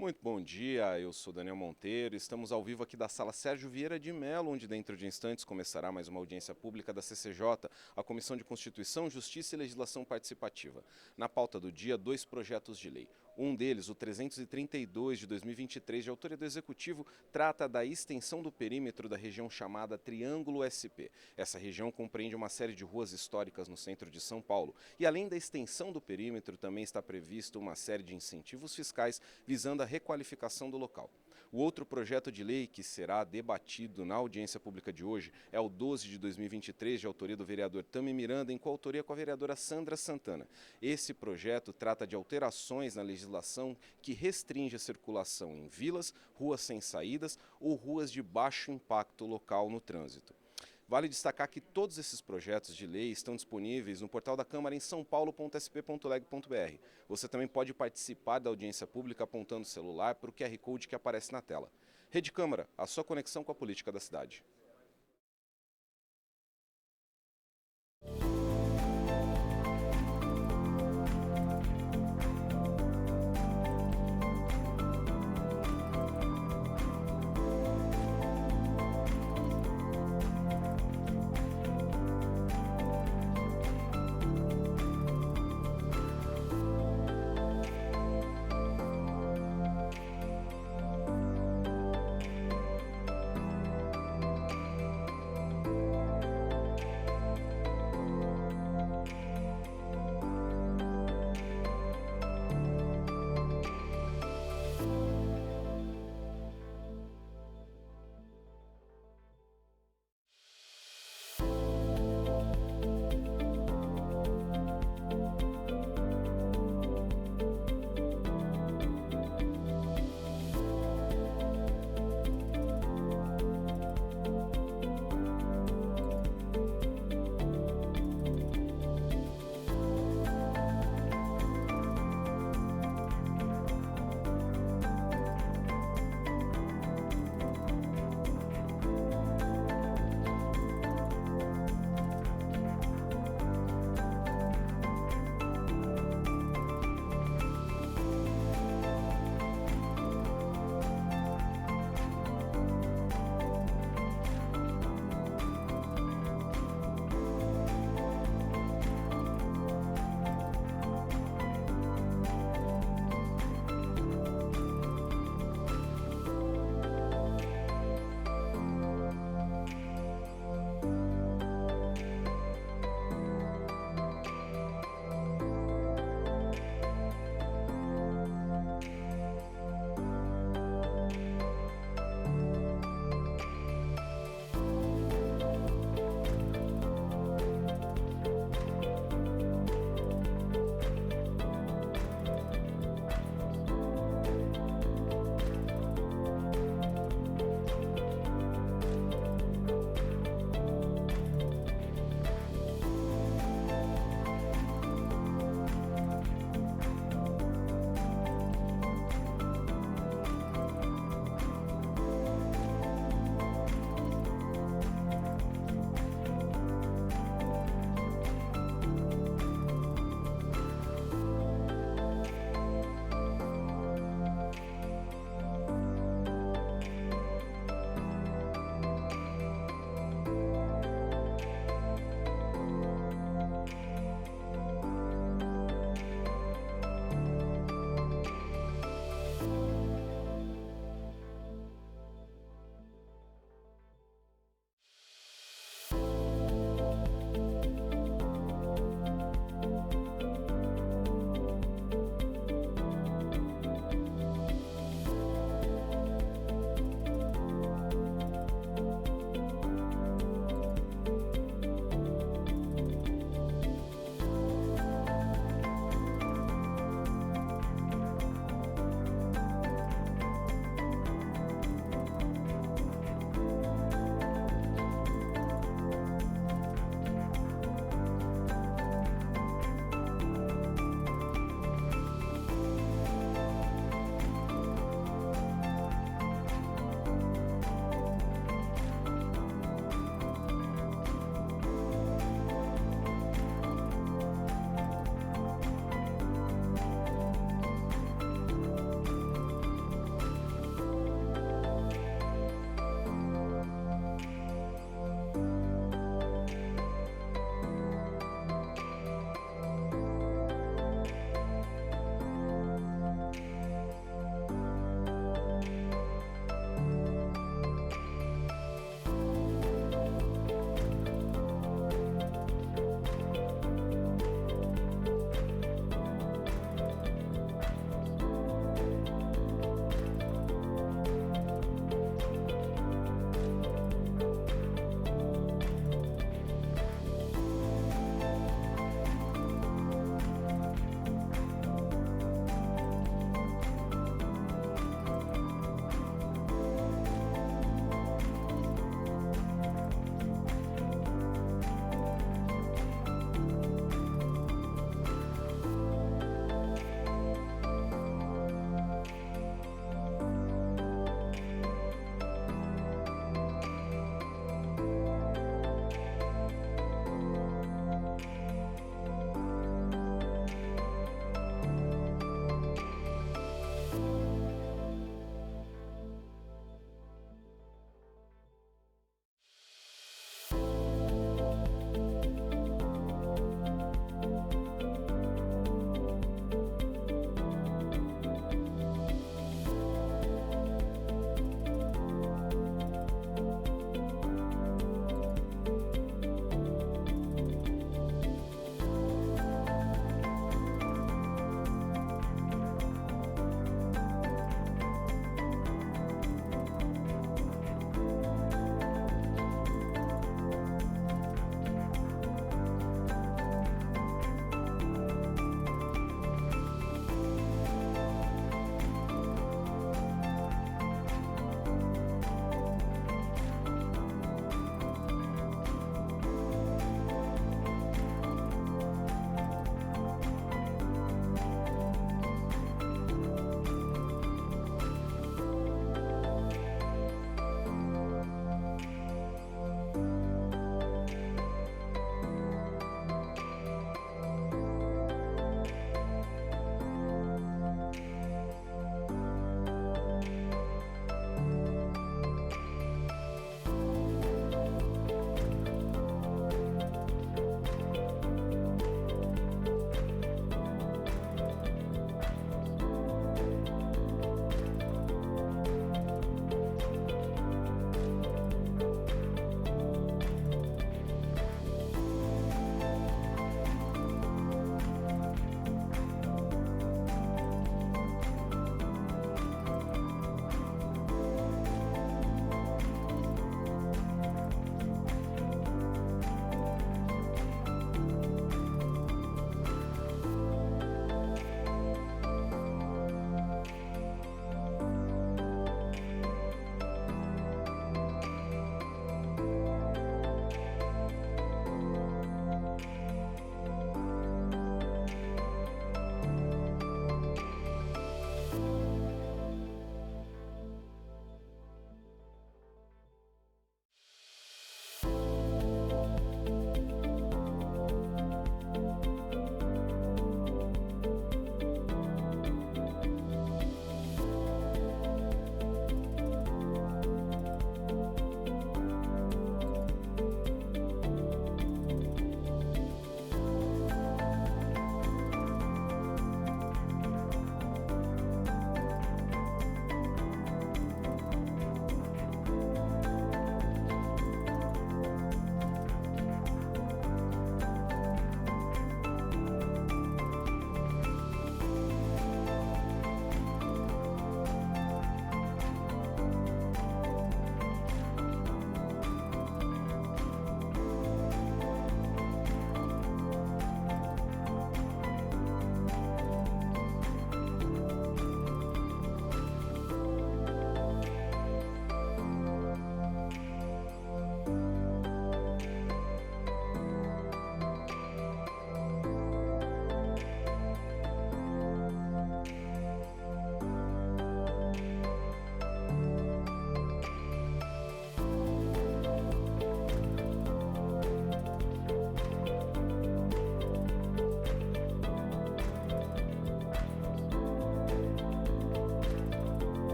Muito bom dia, eu sou Daniel Monteiro. Estamos ao vivo aqui da Sala Sérgio Vieira de Mello, onde dentro de instantes começará mais uma audiência pública da CCJ, a Comissão de Constituição, Justiça e Legislação Participativa. Na pauta do dia, dois projetos de lei. Um deles, o 332 de 2023, de autoria do Executivo, trata da extensão do perímetro da região chamada Triângulo SP. Essa região compreende uma série de ruas históricas no centro de São Paulo. E além da extensão do perímetro, também está previsto uma série de incentivos fiscais visando a requalificação do local. O outro projeto de lei que será debatido na audiência pública de hoje é o 12 de 2023, de autoria do vereador Tami Miranda, em coautoria com a vereadora Sandra Santana. Esse projeto trata de alterações na legislação que restringe a circulação em vilas, ruas sem saídas ou ruas de baixo impacto local no trânsito. Vale destacar que todos esses projetos de lei estão disponíveis no portal da Câmara em sãopaulo.sp.leg.br. Você também pode participar da audiência pública apontando o celular para o QR Code que aparece na tela. Rede Câmara, a sua conexão com a política da cidade.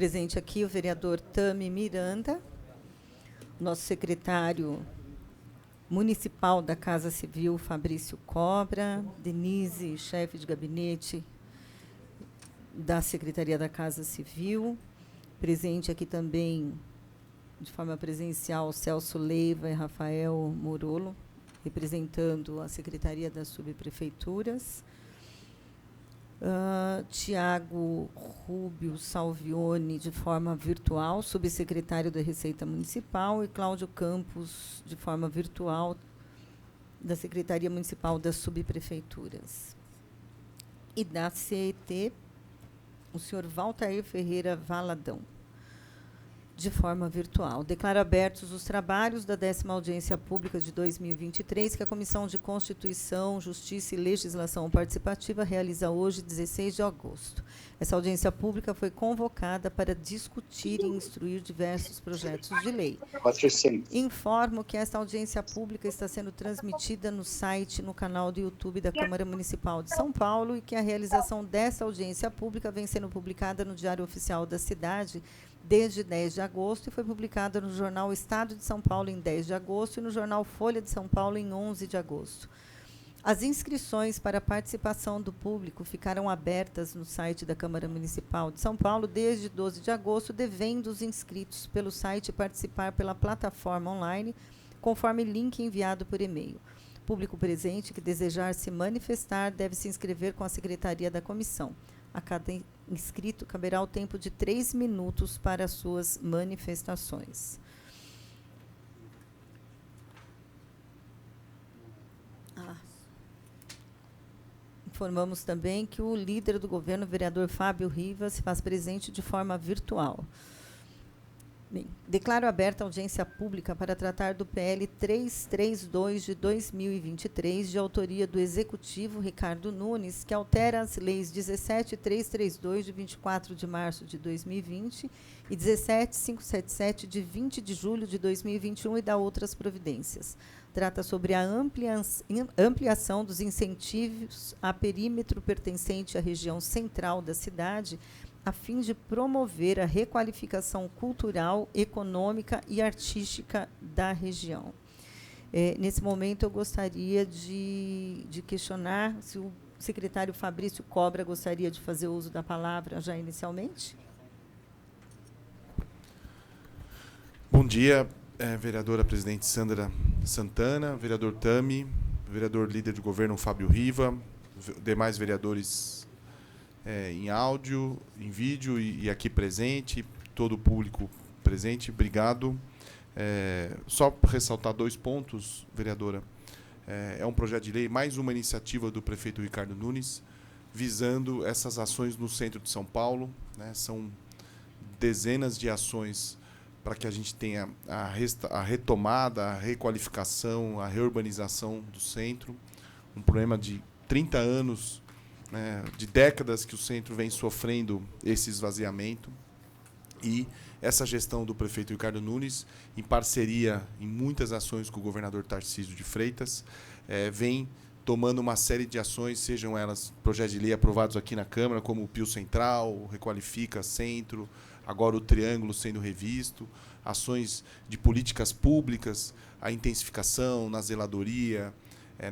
Presente aqui o vereador Tami Miranda, nosso secretário municipal da Casa Civil, Fabrício Cobra, Denise, chefe de gabinete da Secretaria da Casa Civil. Presente aqui também, de forma presencial, Celso Leiva e Rafael Morolo, representando a Secretaria das Subprefeituras. Tiago Rubio Salvione, de forma virtual, subsecretário da Receita Municipal, e Cláudio Campos, de forma virtual, da Secretaria Municipal das Subprefeituras. E da CET, o senhor Valtair Ferreira Valadão, de forma virtual. Declaro abertos os trabalhos da 10ª audiência pública de 2023, que a Comissão de Constituição, Justiça e Legislação Participativa realiza hoje, 16 de agosto. Essa audiência pública foi convocada para discutir e instruir diversos projetos de lei. Informo que esta audiência pública está sendo transmitida no site e no canal do YouTube da Câmara Municipal de São Paulo e que a realização dessa audiência pública vem sendo publicada no Diário Oficial da Cidade desde 10 de agosto e foi publicada no Jornal Estado de São Paulo em 10 de agosto e no Jornal Folha de São Paulo em 11 de agosto. As inscrições para a participação do público ficaram abertas no site da Câmara Municipal de São Paulo desde 12 de agosto, devendo os inscritos pelo site participar pela plataforma online, conforme link enviado por e-mail. Público presente que desejar se manifestar deve se inscrever com a Secretaria da Comissão. A cada inscrito caberá o tempo de 3 minutos para as suas manifestações. Informamos também que o líder do governo, o vereador Fábio Rivas, se faz presente de forma virtual. Bem, declaro aberta a audiência pública para tratar do PL 332 de 2023, de autoria do Executivo Ricardo Nunes, que altera as leis 17.332, de 24 de março de 2020, e 17.577, de 20 de julho de 2021, e dá outras providências. Trata sobre a ampliação dos incentivos a perímetro pertencente à região central da cidade, a fim de promover a requalificação cultural, econômica e artística da região. Nesse momento, eu gostaria de questionar se o secretário Fabrício Cobra gostaria de fazer uso da palavra já inicialmente. Bom dia, vereadora presidente Sandra Santana, vereador Tami, vereador líder de governo Fábio Riva, demais vereadores em áudio, em vídeo e aqui presente, todo o público presente, obrigado. Só ressaltar 2 pontos, vereadora. É um projeto de lei, mais uma iniciativa do prefeito Ricardo Nunes, visando essas ações no centro de São Paulo, né? São dezenas de ações para que a gente tenha a retomada, a requalificação, a reurbanização do centro. Um problema de 30 anos, né, de décadas que o centro vem sofrendo esse esvaziamento. E essa gestão do prefeito Ricardo Nunes, em parceria em muitas ações com o governador Tarcísio de Freitas, vem tomando uma série de ações, sejam elas projetos de lei aprovados aqui na Câmara, como o Pio Central, o Requalifica Centro, agora o Triângulo sendo revisto, ações de políticas públicas, a intensificação na zeladoria,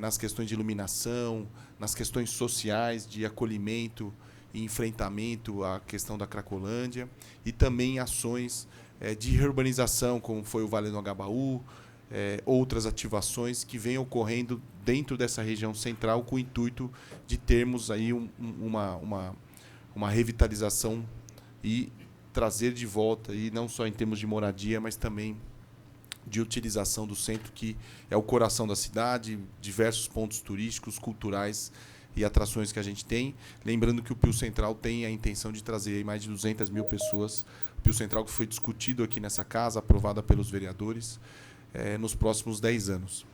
nas questões de iluminação, nas questões sociais de acolhimento e enfrentamento à questão da Cracolândia, e também ações de reurbanização, como foi o Vale do Agabaú, outras ativações que vêm ocorrendo dentro dessa região central com o intuito de termos aí uma revitalização e trazer de volta, e não só em termos de moradia, mas também de utilização do centro, que é o coração da cidade, diversos pontos turísticos, culturais e atrações que a gente tem. Lembrando que o Pio Central tem a intenção de trazer mais de 200 mil pessoas. O Pio Central que foi discutido aqui nessa casa, aprovada pelos vereadores, nos próximos 10 anos.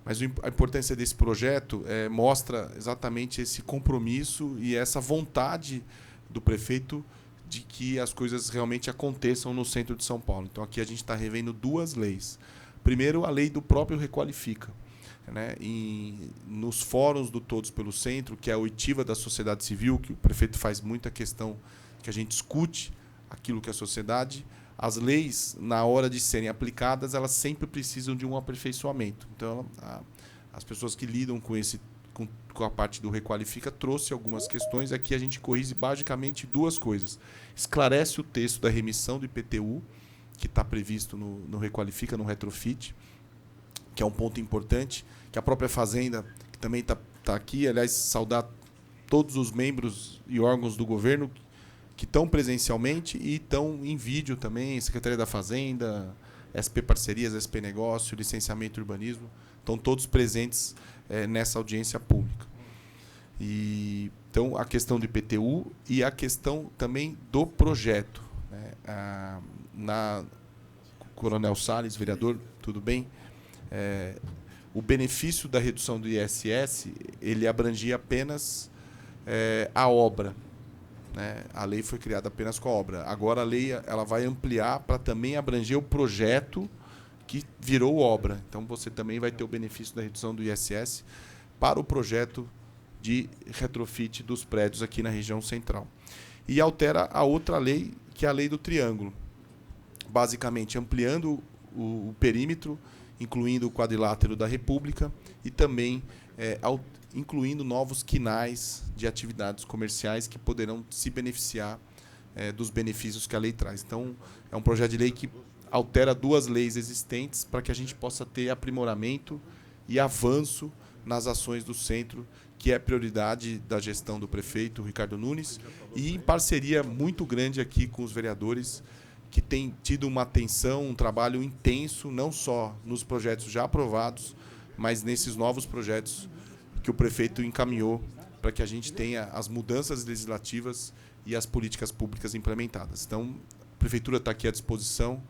Mas a importância desse projeto mostra exatamente esse compromisso e essa vontade do prefeito de que as coisas realmente aconteçam no centro de São Paulo. Então, aqui a gente está revendo 2 leis. Primeiro, a lei do próprio Requalifica, né? Nos fóruns do Todos pelo Centro, que é a oitiva da sociedade civil, que o prefeito faz muita questão que a gente escute aquilo que a sociedade, as leis, na hora de serem aplicadas, elas sempre precisam de um aperfeiçoamento. Então, as pessoas que lidam com a parte do Requalifica trouxe algumas questões. Aqui a gente corrige basicamente duas coisas. Esclarece o texto da remissão do IPTU, que está previsto no Requalifica, no Retrofit, que é um ponto importante, que a própria Fazenda, que também está aqui, aliás, saudar todos os membros e órgãos do governo que estão presencialmente e estão em vídeo também, Secretaria da Fazenda, SP Parcerias, SP Negócio, Licenciamento e Urbanismo, estão todos presentes nessa audiência pública. Então, a questão do IPTU e a questão também do projeto. Coronel Salles, vereador, tudo bem? O benefício da redução do ISS, ele abrangia apenas a obra. Né? A lei foi criada apenas com a obra. Agora a lei ela vai ampliar para também abranger o projeto que virou obra. Então você também vai ter o benefício da redução do ISS para o projeto de retrofit dos prédios aqui na região central. E altera a outra lei, que é a lei do triângulo. Basicamente ampliando o perímetro, incluindo o quadrilátero da República e também incluindo novos quinais de atividades comerciais que poderão se beneficiar dos benefícios que a lei traz. Então, é um projeto de lei que altera duas leis existentes para que a gente possa ter aprimoramento e avanço nas ações do centro, que é prioridade da gestão do prefeito Ricardo Nunes, e em parceria muito grande aqui com os vereadores, que têm tido uma atenção, um trabalho intenso, não só nos projetos já aprovados, mas nesses novos projetos que o prefeito encaminhou para que a gente tenha as mudanças legislativas e as políticas públicas implementadas. Então, a prefeitura está aqui à disposição,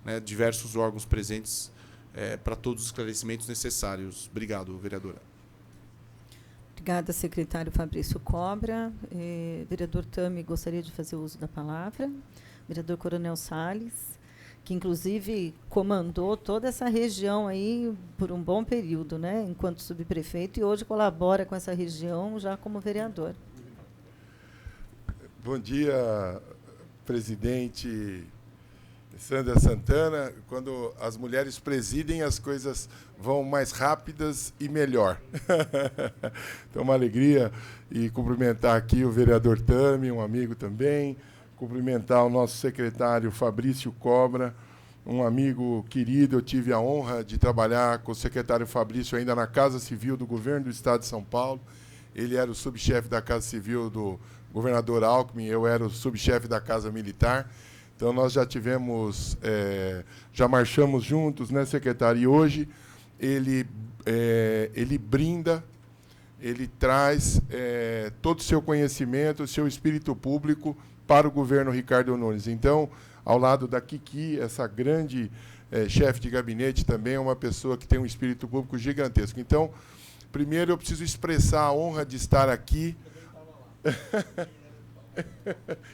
né, diversos órgãos presentes para todos os esclarecimentos necessários. Obrigado, vereadora. Obrigada, secretário Fabrício Cobra. Vereador Tami, gostaria de fazer uso da palavra. Vereador Coronel Salles, que inclusive comandou toda essa região aí por um bom período, né, enquanto subprefeito, e hoje colabora com essa região já como vereador. Bom dia, presidente Sandra Santana. Quando as mulheres presidem, as coisas vão mais rápidas e melhor. Então, uma alegria e cumprimentar aqui o vereador Tami, um amigo também, cumprimentar o nosso secretário Fabrício Cobra, um amigo querido. Eu tive a honra de trabalhar com o secretário Fabrício ainda na Casa Civil do Governo do Estado de São Paulo. Ele era o subchefe da Casa Civil do governador Alckmin, eu era o subchefe da Casa Militar. Então, nós já tivemos, já marchamos juntos, né, secretário? E hoje ele brinda, ele traz todo o seu conhecimento, o seu espírito público para o governo Ricardo Nunes. Então, ao lado da Kiki, essa grande chefe de gabinete, também é uma pessoa que tem um espírito público gigantesco. Então, primeiro eu preciso expressar a honra de estar aqui.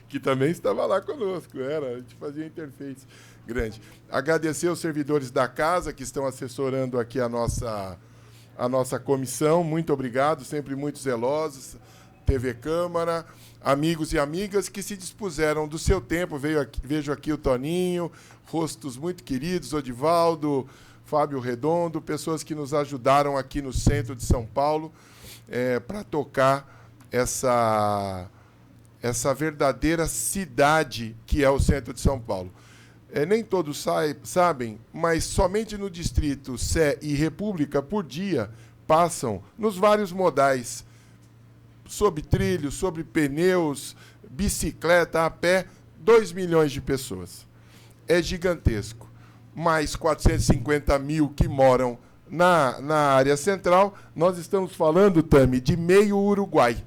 Que também estava lá conosco, a gente fazia interface grande. Agradecer aos servidores da casa que estão assessorando aqui a nossa comissão. Muito obrigado, sempre muito zelosos. TV Câmara, amigos e amigas que se dispuseram do seu tempo. Vejo aqui o Toninho, rostos muito queridos, Odivaldo, Fábio Redondo, pessoas que nos ajudaram aqui no centro de São Paulo para tocar essa verdadeira cidade que é o centro de São Paulo. Nem todos sabem, mas somente no distrito Sé e República, por dia, passam nos vários modais, sobre trilhos, sobre pneus, bicicleta, a pé, 2 milhões de pessoas. É gigantesco. Mais 450 mil que moram na área central. Nós estamos falando, Tami, de meio Uruguai.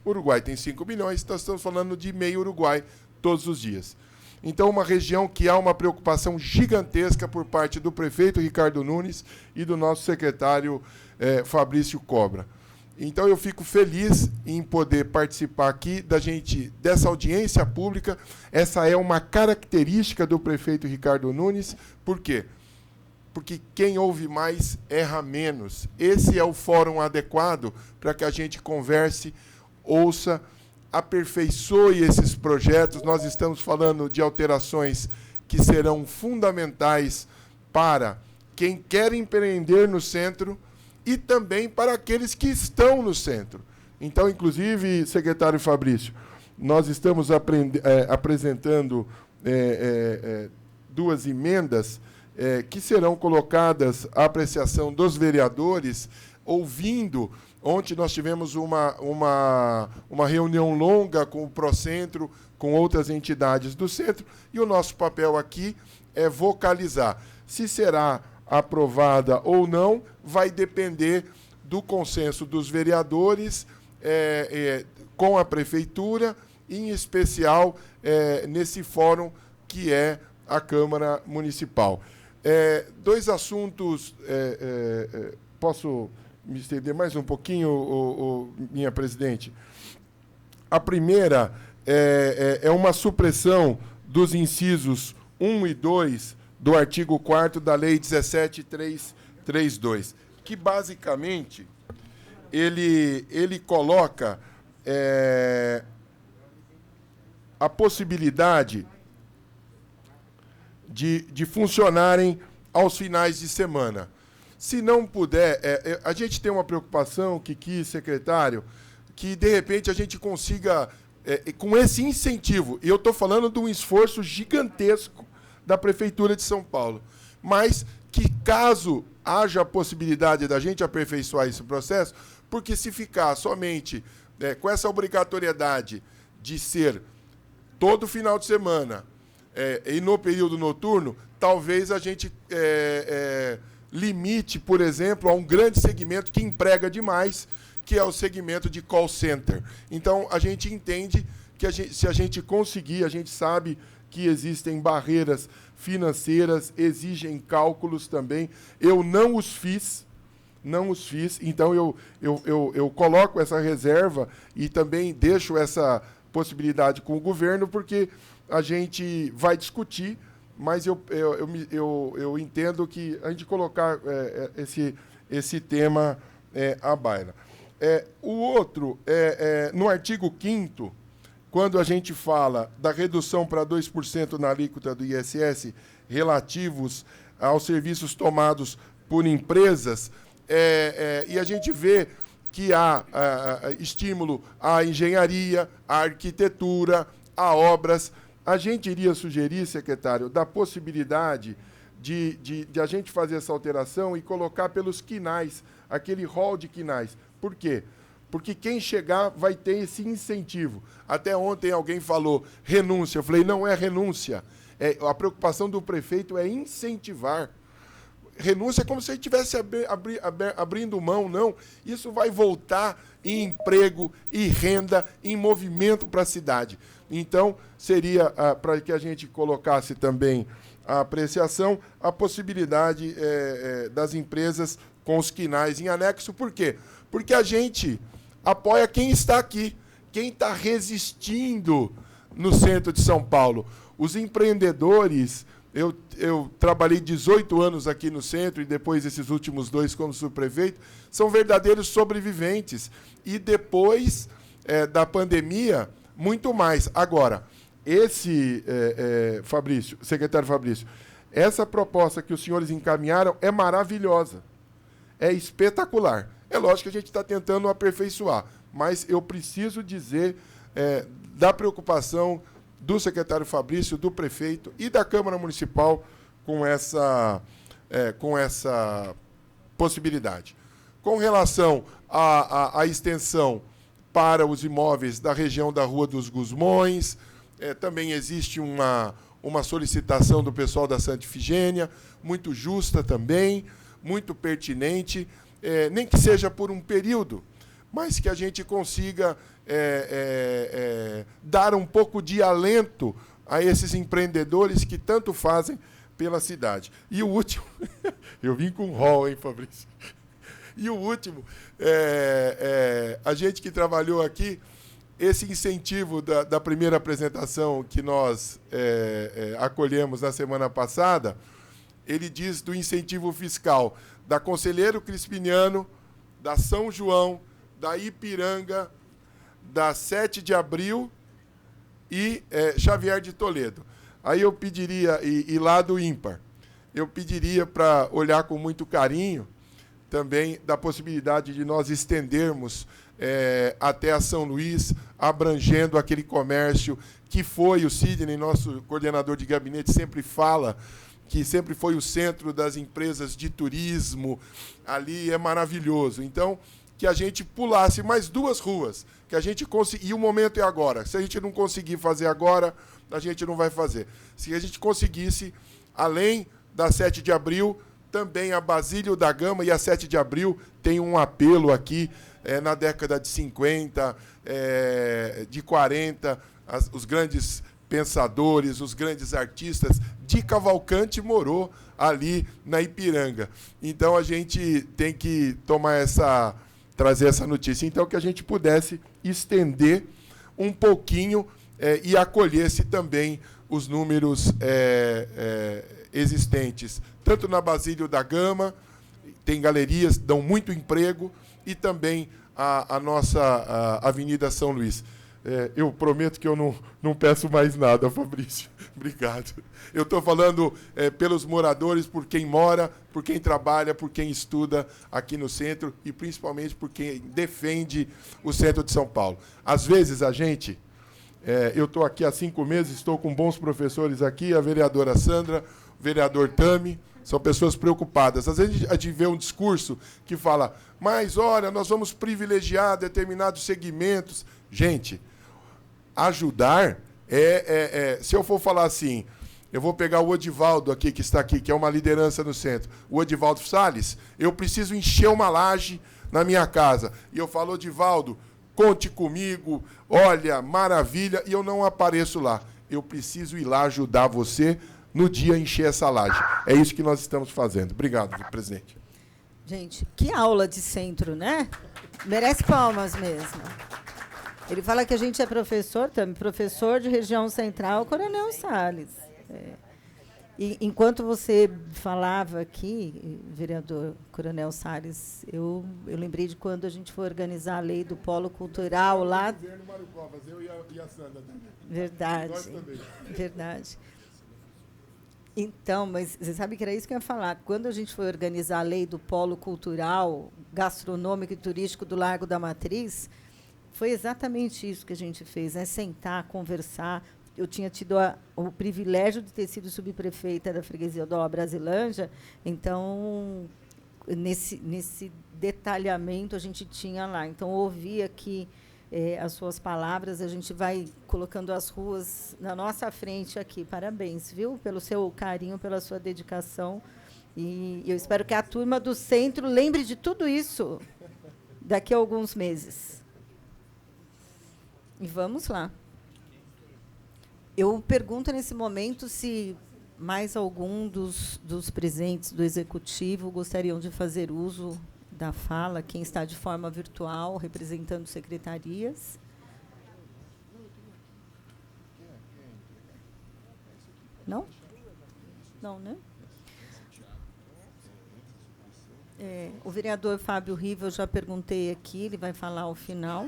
O Uruguai tem 5 milhões, nós estamos falando de meio Uruguai todos os dias. Então, uma região que há uma preocupação gigantesca por parte do prefeito Ricardo Nunes e do nosso secretário Fabrício Cobra. Então, eu fico feliz em poder participar aqui dessa audiência pública. Essa é uma característica do prefeito Ricardo Nunes. Por quê? Porque quem ouve mais erra menos. Esse é o fórum adequado para que a gente converse, ouça aperfeiçoe esses projetos. Nós estamos falando de alterações que serão fundamentais para quem quer empreender no centro e também para aqueles que estão no centro. Então, inclusive, secretário Fabrício, nós estamos apresentando duas emendas que serão colocadas à apreciação dos vereadores, ouvindo. Ontem nós tivemos uma reunião longa com o Procentro, com outras entidades do centro, e o nosso papel aqui é vocalizar. Se será aprovada ou não, vai depender do consenso dos vereadores com a Prefeitura, em especial nesse fórum que é a Câmara Municipal. Dois assuntos, posso me estender mais um pouquinho, minha presidente? A primeira é uma supressão dos incisos 1 e 2 do artigo 4º da Lei 17.332, que, basicamente, ele coloca a possibilidade de funcionarem aos finais de semana. Se não puder, a gente tem uma preocupação, Kiki, secretário, que, de repente, a gente consiga, com esse incentivo, e eu estou falando de um esforço gigantesco da Prefeitura de São Paulo, mas que, caso haja a possibilidade da gente aperfeiçoar esse processo, porque se ficar somente com essa obrigatoriedade de ser todo final de semana e no período noturno, talvez a gente limite, por exemplo, a um grande segmento que emprega demais, que é o segmento de call center. Então, a gente entende que se a gente conseguir, a gente sabe que existem barreiras financeiras, exigem cálculos também. Eu não os fiz, então eu coloco essa reserva e também deixo essa possibilidade com o governo, porque a gente vai discutir, mas eu entendo que a gente colocar esse tema à baila. O outro, no artigo 5º, quando a gente fala da redução para 2% na alíquota do ISS relativos aos serviços tomados por empresas, e a gente vê que há estímulo à engenharia, à arquitetura, a obras, a gente iria sugerir, secretário, da possibilidade de a gente fazer essa alteração e colocar pelos quinais, aquele rol de quinais. Por quê? Porque quem chegar vai ter esse incentivo. Até ontem alguém falou renúncia. Eu falei, não é renúncia. A preocupação do prefeito é incentivar. Renúncia é como se ele estivesse abrindo mão, não. Isso vai voltar em emprego, em renda, em movimento para a cidade. Então, seria para que a gente colocasse também a apreciação, a possibilidade das empresas com os quinais em anexo. Por quê? Porque a gente apoia quem está aqui, quem está resistindo no centro de São Paulo. Os empreendedores, eu trabalhei 18 anos aqui no centro e depois esses últimos 2 como subprefeito, são verdadeiros sobreviventes. E depois da pandemia, muito mais. Agora, Fabrício, secretário Fabrício, essa proposta que os senhores encaminharam é maravilhosa, é espetacular. É lógico que a gente está tentando aperfeiçoar, mas eu preciso dizer da preocupação do secretário Fabrício, do prefeito e da Câmara Municipal com essa possibilidade. Com relação à extensão para os imóveis da região da Rua dos Gusmões, também existe uma solicitação do pessoal da Santa Ifigênia, muito justa também, muito pertinente, nem que seja por um período, mas que a gente consiga dar um pouco de alento a esses empreendedores que tanto fazem pela cidade. E o último, eu vim com rol, hein, Fabrício? E o último, a gente que trabalhou aqui, esse incentivo da primeira apresentação que nós acolhemos na semana passada, ele diz do incentivo fiscal da Conselheiro Crispiniano, da São João, da Ipiranga, da 7 de abril e Xavier de Toledo. Aí eu pediria, e lá do ímpar, eu pediria para olhar com muito carinho também da possibilidade de nós estendermos até a São Luís, abrangendo aquele comércio que foi o Sidney, nosso coordenador de gabinete, sempre fala, que sempre foi o centro das empresas de turismo, ali é maravilhoso. Então, que a gente pulasse mais 2 ruas, que a gente e o momento é agora. Se a gente não conseguir fazer agora, a gente não vai fazer. Se a gente conseguisse, além da 7 de abril, também a Basílio da Gama e a 7 de abril tem um apelo aqui, na década de 50, de 40, os grandes pensadores, os grandes artistas de Cavalcante morou ali na Ipiranga. Então a gente tem que trazer essa notícia. Então que a gente pudesse estender um pouquinho e acolhesse também os números existentes, tanto na Basílio da Gama, tem galerias, dão muito emprego, e também a nossa Avenida São Luís. Eu prometo que eu não peço mais nada, Fabrício. Obrigado. Eu estou falando pelos moradores, por quem mora, por quem trabalha, por quem estuda aqui no centro e principalmente por quem defende o centro de São Paulo. Às vezes a gente... eu estou aqui há 5 meses, estou com bons professores aqui, a vereadora Sandra, o vereador Tami, são pessoas preocupadas. Às vezes a gente vê um discurso que fala, mas, olha, nós vamos privilegiar determinados segmentos. Gente, ajudar se eu for falar assim, eu vou pegar o Odivaldo aqui, que está aqui, que é uma liderança no centro, o Odivaldo Salles, eu preciso encher uma laje na minha casa. E eu falo, Odivaldo, conte comigo, olha, maravilha, e eu não apareço lá. Eu preciso ir lá ajudar você no dia a encher essa laje. É isso que nós estamos fazendo. Obrigado, presidente. Gente, que aula de centro, né? Merece palmas mesmo. Ele fala que a gente é professor também, professor de região central, Coronel Salles. E enquanto você falava aqui, vereador Coronel Salles, eu lembrei de quando a gente foi organizar a lei do Polo Cultural lá. Governo Mário Covas, eu e a Sandra também. Verdade. Nós também. Verdade. Então, mas você sabe que era isso que eu ia falar. Quando a gente foi organizar a lei do Polo Cultural, Gastronômico e Turístico do Largo da Matriz, foi exatamente isso que a gente fez, né? Sentar, conversar. Eu tinha tido o privilégio de ter sido subprefeita da freguesia do Brasilândia, então, nesse detalhamento a gente tinha lá. Então, ouvir aqui as suas palavras, a gente vai colocando as ruas na nossa frente aqui. Parabéns, viu? Pelo seu carinho, pela sua dedicação. E eu espero que a turma do centro lembre de tudo isso daqui a alguns meses. E vamos lá. Eu pergunto nesse momento se mais algum dos presentes do Executivo gostariam de fazer uso da fala, quem está de forma virtual, representando secretarias. Não? Não, né? O vereador Fábio Riva, eu já perguntei aqui, ele vai falar ao final.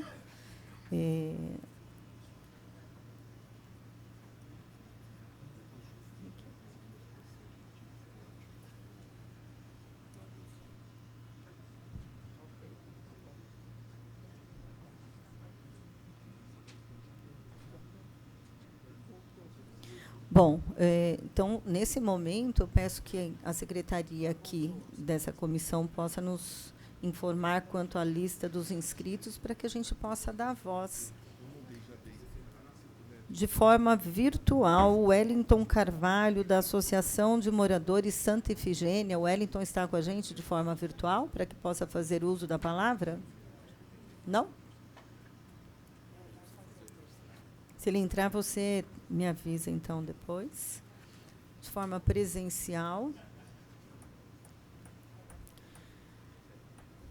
Bom, então, nesse momento, eu peço que a secretaria aqui dessa comissão possa nos informar quanto à lista dos inscritos para que a gente possa dar voz. De forma virtual, o Wellington Carvalho, da Associação de Moradores Santa Efigênia. O Wellington está com a gente de forma virtual para que possa fazer uso da palavra? Não? Se ele entrar, você me avisa, então, depois. De forma presencial.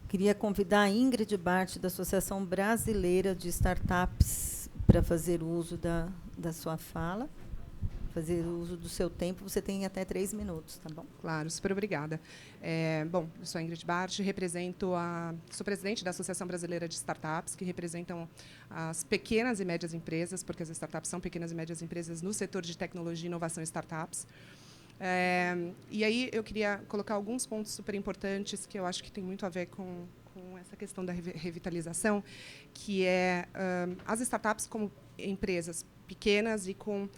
Queria convidar a Ingrid Bart, da Associação Brasileira de Startups, para fazer uso da sua fala. fazer uso do seu tempo. Você tem até 3 minutos, tá bom? Claro, super obrigada. Bom, eu sou a Ingrid Bart, sou presidente da Associação Brasileira de Startups, que representam as pequenas e médias empresas, porque as startups são pequenas e médias empresas no setor de tecnologia, inovação e startups. E aí eu queria colocar alguns pontos super importantes que eu acho que tem muito a ver com essa questão da revitalização, que as startups como empresas pequenas e com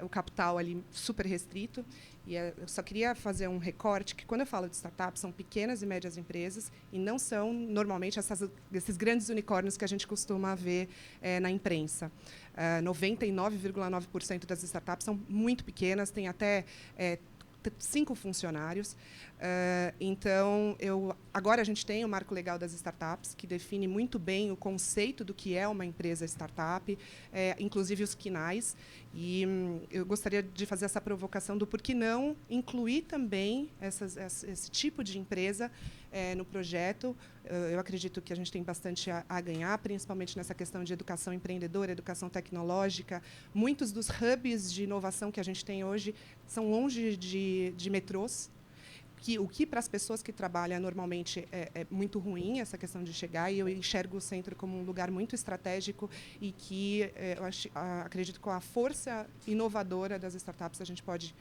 o capital ali super restrito. E eu só queria fazer um recorte que, quando eu falo de startups, são pequenas e médias empresas e não são, normalmente, esses grandes unicórnios que a gente costuma ver na imprensa. 99,9% das startups são muito pequenas, têm até 5 funcionários. Então, agora a gente tem o Marco Legal das Startups, que define muito bem o conceito do que é uma empresa startup, inclusive os quinais. E eu gostaria de fazer essa provocação do por que não incluir também esse tipo de empresa no projeto. Eu acredito que a gente tem bastante a ganhar, principalmente nessa questão de educação empreendedora, educação tecnológica. Muitos dos hubs de inovação que a gente tem hoje são longe de metrôs, o que para as pessoas que trabalham normalmente é muito ruim, essa questão de chegar, e eu enxergo o centro como um lugar muito estratégico e que acredito que com a força inovadora das startups a gente pode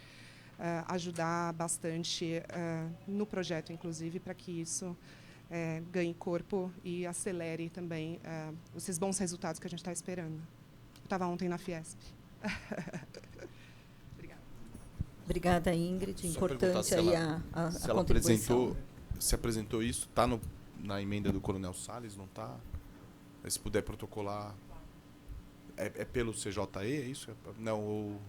ajudar bastante no projeto, inclusive, para que isso ganhe corpo e acelere também esses bons resultados que a gente está esperando. Eu estava ontem na Fiesp. Obrigada, Ingrid. Importante aí a se ela contribuição. se apresentou isso, está na emenda do Coronel Salles, não está? Se puder protocolar, é pelo CJE, é isso? Não, ou...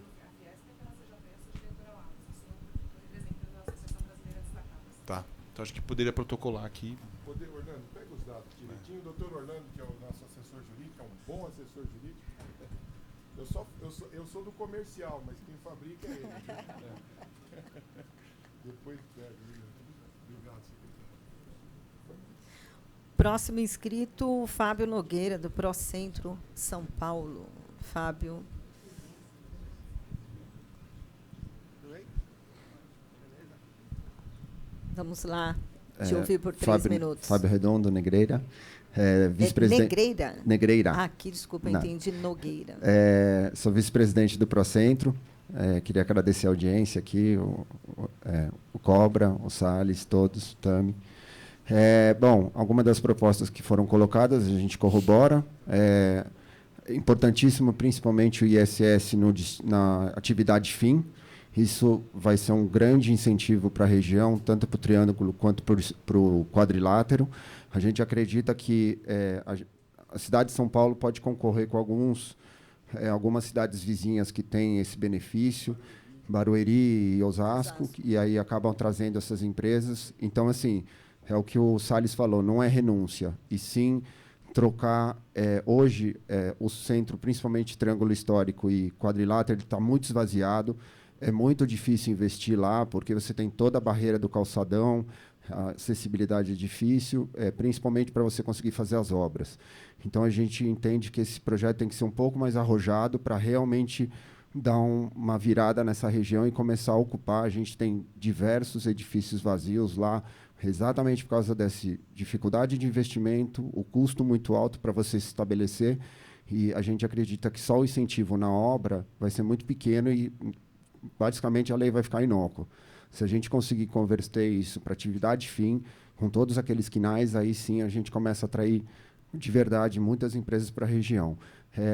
Tá, então acho que poderia protocolar aqui. Orlando, pega os dados direitinho. O doutor Orlando, que é o nosso assessor jurídico, é um bom assessor jurídico. Eu sou do comercial, mas quem fabrica é ele. Depois pega. Obrigado, secretário. Próximo inscrito, Fábio Nogueira, do Procentro São Paulo. Fábio. Vamos lá, te ouvir por 3 minutos. Fábio Redondo, Negreira. Vice-presidente. Negreira? Negreira. Aqui, desculpa, entendi Nogueira. Sou vice-presidente do Procentro. Queria agradecer a audiência aqui, o Cobra, o Salles, todos, o Tami. Bom, algumas das propostas que foram colocadas a gente corrobora. Importantíssimo, principalmente o ISS na atividade fim. Isso vai ser um grande incentivo para a região, tanto para o triângulo quanto para o quadrilátero. A gente acredita que a cidade de São Paulo pode concorrer com algumas cidades vizinhas que têm esse benefício, Barueri e Osasco, e aí acabam trazendo essas empresas. Então, assim, é o que o Salles falou, não é renúncia, e sim trocar. Hoje, o centro, principalmente Triângulo Histórico e Quadrilátero, ele está muito esvaziado. É muito difícil investir lá, porque você tem toda a barreira do calçadão, a acessibilidade é difícil, principalmente para você conseguir fazer as obras. Então, a gente entende que esse projeto tem que ser um pouco mais arrojado para realmente dar uma virada nessa região e começar a ocupar. A gente tem diversos edifícios vazios lá, exatamente por causa dessa dificuldade de investimento, o custo muito alto para você se estabelecer, e a gente acredita que só o incentivo na obra vai ser muito pequeno e basicamente a lei vai ficar inócua. Se a gente conseguir converter isso para atividade fim, com todos aqueles quinais, aí sim a gente começa a atrair de verdade muitas empresas para a região.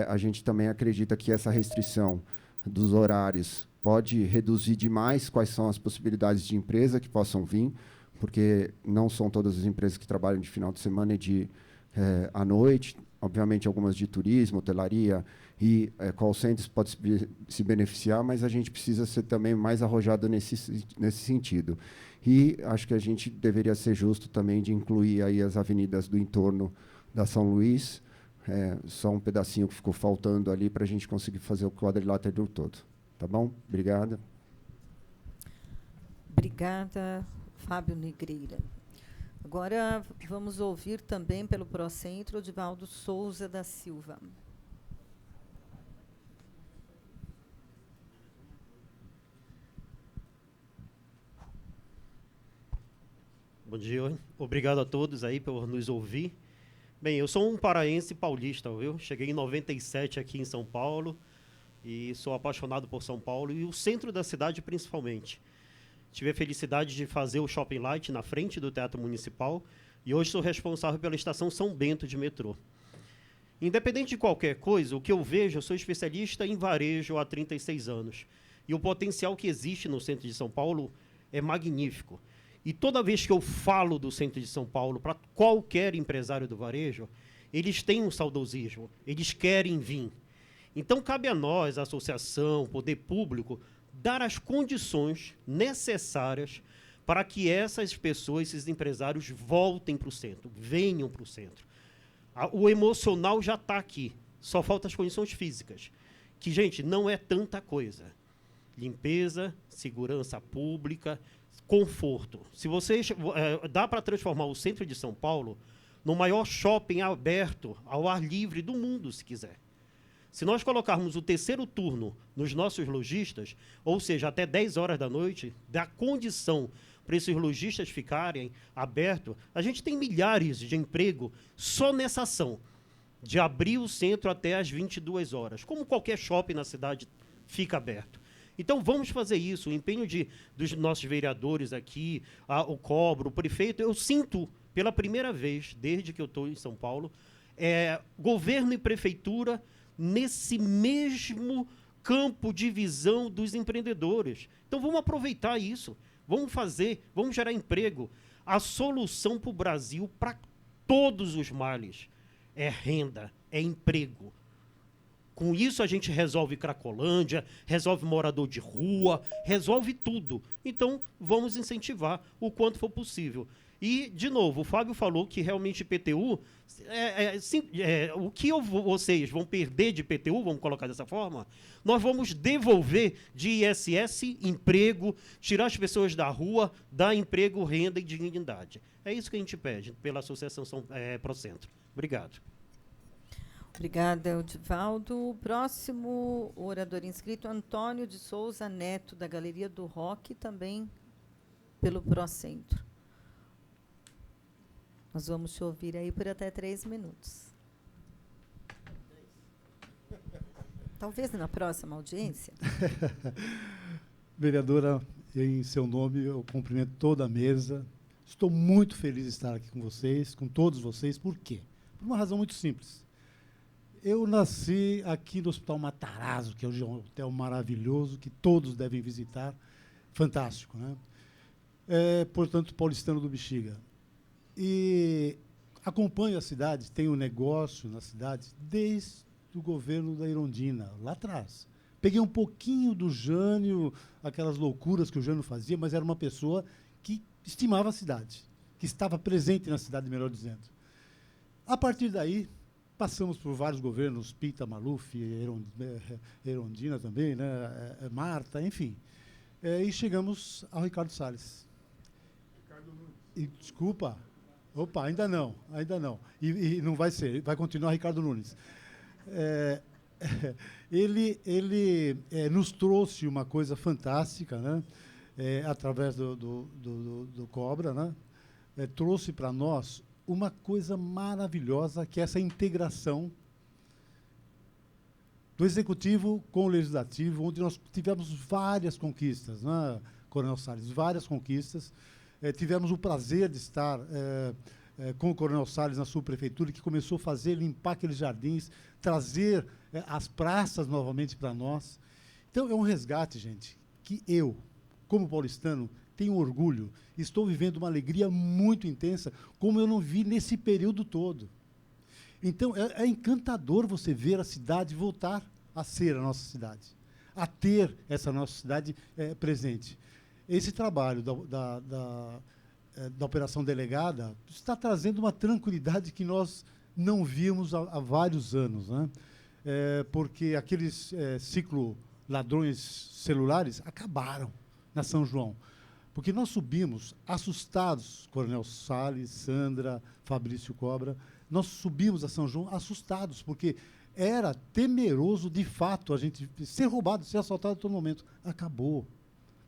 A gente também acredita que essa restrição dos horários pode reduzir demais quais são as possibilidades de empresa que possam vir, porque não são todas as empresas que trabalham de final de semana e à noite. Obviamente, algumas de turismo, hotelaria e call centers podem se beneficiar, mas a gente precisa ser também mais arrojado nesse sentido. E acho que a gente deveria ser justo também de incluir aí as avenidas do entorno da São Luís, só um pedacinho que ficou faltando ali para a gente conseguir fazer o quadrilátero todo. Tá bom? Obrigada. Obrigada, Fábio Negreira. Agora vamos ouvir também pelo Procentro Divaldo Souza da Silva. Bom dia. Obrigado a todos aí por nos ouvir. Bem, eu sou um paraense paulista, viu? Cheguei em 97 aqui em São Paulo e sou apaixonado por São Paulo e o centro da cidade principalmente. Tive a felicidade de fazer o Shopping Light na frente do Teatro Municipal e hoje sou responsável pela estação São Bento de metrô. Independente de qualquer coisa, o que eu vejo, eu sou especialista em varejo há 36 anos. E o potencial que existe no centro de São Paulo é magnífico. E toda vez que eu falo do centro de São Paulo para qualquer empresário do varejo, eles têm um saudosismo, eles querem vir. Então, cabe a nós, a associação, poder público, dar as condições necessárias para que essas pessoas, esses empresários, voltem para o centro, venham para o centro. O emocional já está aqui, só faltam as condições físicas, que, gente, não é tanta coisa. Limpeza, segurança pública, conforto. Se vocês dá para transformar o centro de São Paulo no maior shopping aberto ao ar livre do mundo, se quiser. Se nós colocarmos o terceiro turno nos nossos lojistas, ou seja, até 10 horas da noite, dá condição para esses lojistas ficarem abertos, a gente tem milhares de emprego só nessa ação, de abrir o centro até às 22 horas, como qualquer shopping na cidade fica aberto. Então, vamos fazer isso. O empenho dos nossos vereadores aqui, o Cobro, o prefeito, eu sinto, pela primeira vez, desde que eu estou em São Paulo, governo e prefeitura nesse mesmo campo de visão dos empreendedores. Então, vamos aproveitar isso. Vamos fazer, vamos gerar emprego. A solução para o Brasil, para todos os males, é renda, é emprego. Com isso, a gente resolve Cracolândia, resolve morador de rua, resolve tudo. Então, vamos incentivar o quanto for possível. E, de novo, o Fábio falou que realmente IPTU, o que vocês vão perder de IPTU, vamos colocar dessa forma, nós vamos devolver de ISS emprego, tirar as pessoas da rua, dar emprego, renda e dignidade. É isso que a gente pede pela Associação Procentro. Obrigado. Obrigada, Edivaldo. O próximo orador inscrito, Antônio de Souza Neto, da Galeria do Rock, também pelo Procentro. Nós vamos te ouvir aí por até 3 minutos. Talvez na próxima audiência. Vereadora, em seu nome, eu cumprimento toda a mesa. Estou muito feliz de estar aqui com vocês, com todos vocês. Por quê? Por uma razão muito simples. Eu nasci aqui no Hospital Matarazzo, que é um hotel maravilhoso, que todos devem visitar. Fantástico, né? Portanto, paulistano do Bexiga. E acompanho a cidade, tenho negócio na cidade desde o governo da Erundina, lá atrás. Peguei um pouquinho do Jânio, aquelas loucuras que o Jânio fazia, mas era uma pessoa que estimava a cidade, que estava presente na cidade, melhor dizendo. A partir daí, passamos por vários governos, Pita, Maluf, Erundina também, né, Marta, enfim. E chegamos ao Ricardo Salles. Desculpa. Opa, ainda não. E não vai ser, vai continuar Ricardo Nunes. Ele nos trouxe uma coisa fantástica, né? Através do Cobra, né? Trouxe para nós uma coisa maravilhosa, que é essa integração do Executivo com o Legislativo, onde nós tivemos várias conquistas, né, Coronel Salles, várias conquistas. Tivemos o prazer de estar com o Coronel Salles na subprefeitura, que começou a limpar aqueles jardins, trazer as praças novamente para nós. Então, é um resgate, gente, que eu, como paulistano, tenho orgulho, estou vivendo uma alegria muito intensa, como eu não vi nesse período todo. Então, é encantador você ver a cidade voltar a ser a nossa cidade, a ter essa nossa cidade presente. Esse trabalho da Operação Delegada está trazendo uma tranquilidade que nós não víamos há vários anos, né? Porque aqueles ciclo ladrões celulares acabaram na São João. Porque nós subimos assustados, Coronel Salles, Sandra, Fabrício Cobra, nós subimos a São João assustados, porque era temeroso, de fato, a gente ser roubado, ser assaltado a todo momento. Acabou.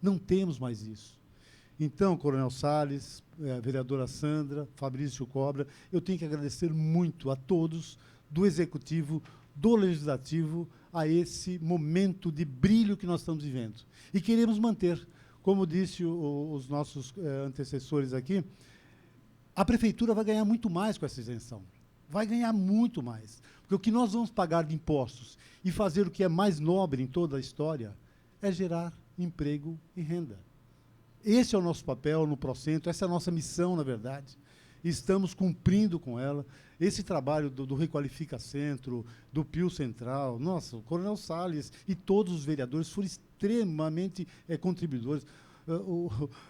Não temos mais isso. Então, Coronel Salles, a vereadora Sandra, Fabrício Cobra, eu tenho que agradecer muito a todos do Executivo, do Legislativo, a esse momento de brilho que nós estamos vivendo. E queremos manter, como disse os nossos antecessores aqui, a Prefeitura vai ganhar muito mais com essa isenção. Vai ganhar muito mais. Porque o que nós vamos pagar de impostos e fazer o que é mais nobre em toda a história é gerar emprego e renda. Esse é o nosso papel no Procentro, essa é a nossa missão, na verdade. Estamos cumprindo com ela. Esse trabalho do Requalifica Centro, do Pio Central, nossa, o Coronel Salles e todos os vereadores foram extremamente contribuidores.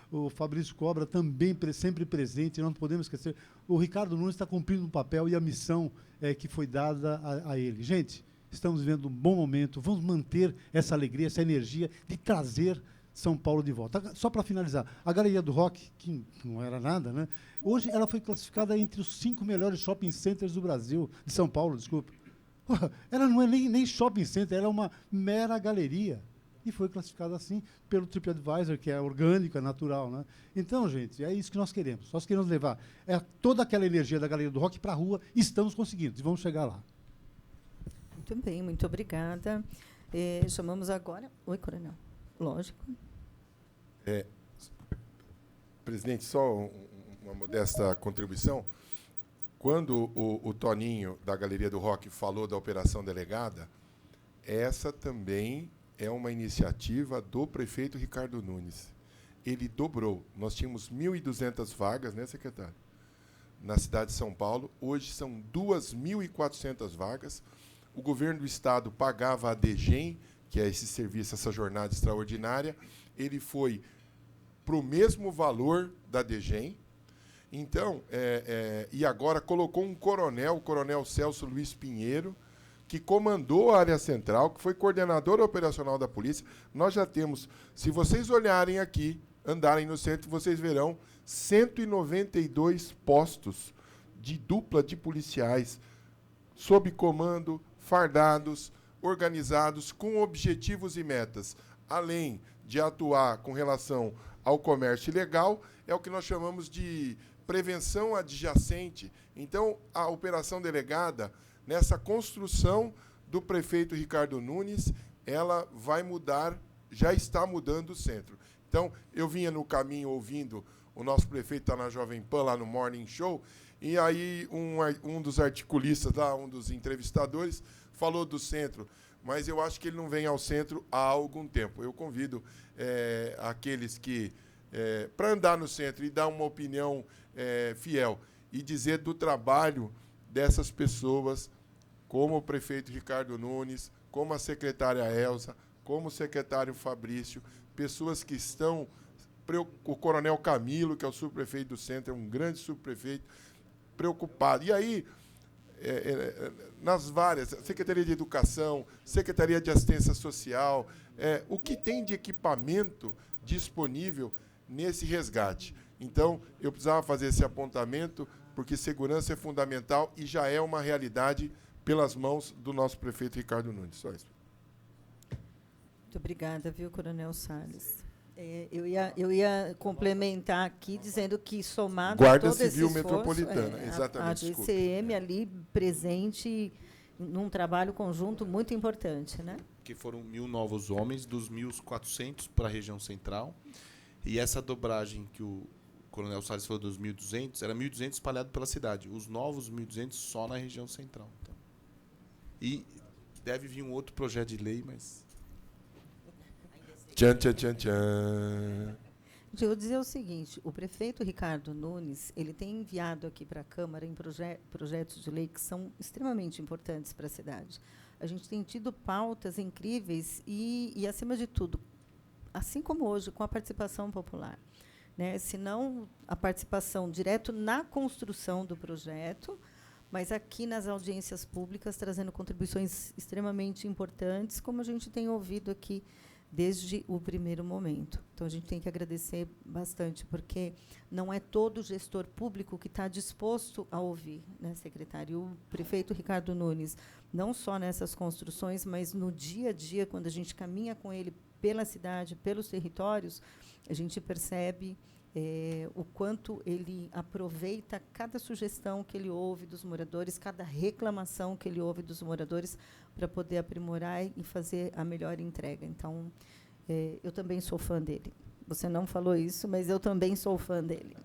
O Fabrício Cobra também sempre presente, não podemos esquecer. O Ricardo Nunes está cumprindo um papel e a missão que foi dada a ele. Gente, estamos vivendo um bom momento, vamos manter essa alegria, essa energia de trazer São Paulo de volta. Só para finalizar, a Galeria do Rock, que não era nada, né? Hoje ela foi classificada entre os 5 melhores shopping centers do Brasil, de São Paulo, desculpa. Ela não é nem shopping center, ela é uma mera galeria. E foi classificada assim pelo TripAdvisor, que é orgânico, é natural, né? Então, gente, é isso que nós queremos. Nós queremos levar toda aquela energia da Galeria do Rock para a rua, e estamos conseguindo, e vamos chegar lá. Muito bem, muito obrigada. Chamamos agora... Oi, Coronel. Lógico. Presidente, só uma modesta contribuição. Quando o Toninho, da Galeria do Rock, falou da Operação Delegada, essa também é uma iniciativa do prefeito Ricardo Nunes. Ele dobrou. Nós tínhamos 1.200 vagas, né, secretário? Na cidade de São Paulo. Hoje são 2.400 vagas. O governo do estado pagava a DGEM, que é esse serviço, essa jornada extraordinária. Ele foi para o mesmo valor da DGEM. Então, e agora colocou um coronel, o coronel Celso Luiz Pinheiro, que comandou a área central, que foi coordenador operacional da polícia. Nós já temos, se vocês olharem aqui, andarem no centro, vocês verão 192 postos de dupla de policiais, sob comando, fardados, organizados, com objetivos e metas. Além de atuar com relação ao comércio ilegal, é o que nós chamamos de prevenção adjacente. Então, a Operação Delegada, nessa construção do prefeito Ricardo Nunes, ela vai mudar, já está mudando o centro. Então, eu vinha no caminho ouvindo o nosso prefeito está na Jovem Pan, lá no Morning Show, e aí um dos articulistas lá, um dos entrevistadores, falou do centro, mas eu acho que ele não vem ao centro há algum tempo. Eu convido aqueles que, para andar no centro e dar uma opinião fiel, e dizer do trabalho dessas pessoas, como o prefeito Ricardo Nunes, como a secretária Elza, como o secretário Fabrício, pessoas que estão... O coronel Camilo, que é o subprefeito do centro, é um grande subprefeito, preocupado. E aí, nas várias, Secretaria de Educação, Secretaria de Assistência Social, o que tem de equipamento disponível nesse resgate. Então, eu precisava fazer esse apontamento, porque segurança é fundamental e já é uma realidade pelas mãos do nosso prefeito Ricardo Nunes. Só isso. Muito obrigada, viu, Coronel Salles. Eu ia complementar aqui, dizendo que, somado Guarda a todo esse Civil esforço, Metropolitana, exatamente, a GCM ali presente num trabalho conjunto muito importante, né? Que foram 1.000 novos homens, dos 1.400 para a região central. E essa dobragem que o Coronel Salles falou dos 1.200, era 1.200 espalhado pela cidade. Os novos 1.200 só na região central. Então. E deve vir um outro projeto de lei, mas... Tchan, tchan, tchan, tchan. Eu vou dizer o seguinte, o prefeito Ricardo Nunes, ele tem enviado aqui para a Câmara em projetos de lei que são extremamente importantes para a cidade. A gente tem tido pautas incríveis e, acima de tudo, assim como hoje, com a participação popular, né? Se não a participação direto na construção do projeto, mas aqui nas audiências públicas, trazendo contribuições extremamente importantes, como a gente tem ouvido aqui desde o primeiro momento. Então, a gente tem que agradecer bastante, porque não é todo gestor público que está disposto a ouvir, né, secretário? O prefeito Ricardo Nunes, não só nessas construções, mas no dia a dia, quando a gente caminha com ele pela cidade, pelos territórios, a gente percebe o quanto ele aproveita cada sugestão que ele ouve dos moradores, cada reclamação que ele ouve dos moradores, para poder aprimorar e fazer a melhor entrega. Então, eu também sou fã dele. Você não falou isso, mas eu também sou fã dele.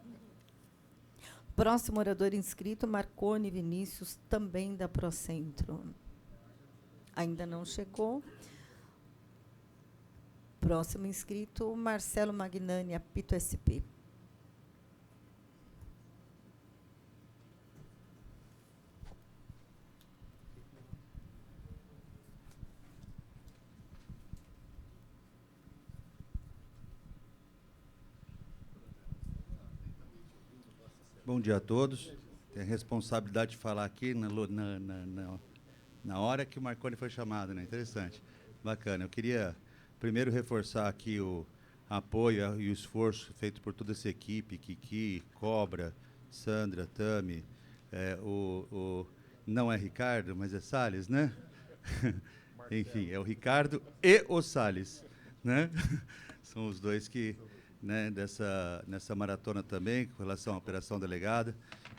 Próximo orador inscrito, Marconi Vinícius, também da Procentro. Ainda não chegou. Próximo inscrito, Marcelo Magnani, Apito SP. Bom dia a todos. Tenho a responsabilidade de falar aqui na hora que o Marconi foi chamado, né? Interessante. Bacana. Eu queria primeiro reforçar aqui o apoio e o esforço feito por toda essa equipe, Kiki, Cobra, Sandra, Tami, não é Ricardo, mas é Salles, né? Enfim, é o Ricardo e o Salles, né? São os dois que... né, nessa maratona também, com relação à operação delegada.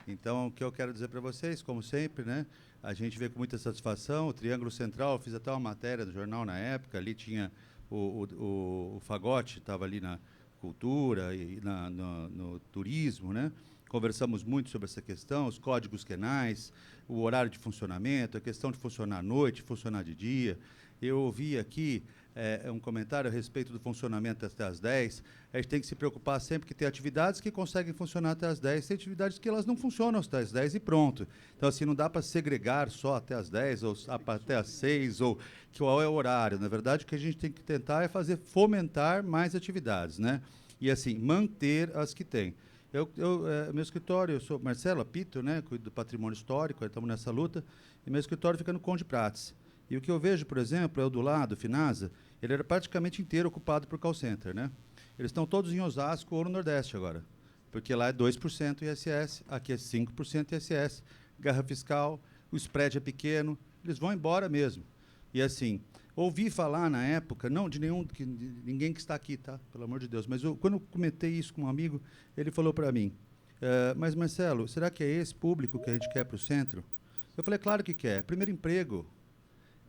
Então, o que eu quero dizer para vocês, como sempre, né, a gente vê com muita satisfação o Triângulo Central. Eu fiz até uma matéria do jornal na época, ali tinha o Fagote, estava ali na cultura e no turismo, né? Conversamos muito sobre essa questão, os códigos quenais, o horário de funcionamento, a questão de funcionar à noite, funcionar de dia. Eu ouvi aqui um comentário a respeito do funcionamento até às 10. A gente tem que se preocupar sempre que tem atividades que conseguem funcionar até às 10, tem atividades que elas não funcionam até às 10 e pronto. Então, assim, não dá para segregar só até às 10 ou até às 6, ou qual é o horário. Na verdade, o que a gente tem que tentar é fomentar mais atividades, né? E, assim, manter as que tem. Meu escritório, eu sou Marcelo Apito, né? Cuido do patrimônio histórico, estamos nessa luta, e meu escritório fica no Conde Prates. E o que eu vejo, por exemplo, é o do lado, o Finasa, ele era praticamente inteiro ocupado por call center, né? Eles estão todos em Osasco ou no Nordeste agora, porque lá é 2% ISS, aqui é 5% ISS, garra fiscal, o spread é pequeno, eles vão embora mesmo. E assim, ouvi falar na época, não de ninguém que está aqui, tá? Pelo amor de Deus, mas quando eu comentei isso com um amigo, ele falou para mim, mas Marcelo, será que é esse público que a gente quer para o centro? Eu falei, claro que quer. Primeiro emprego.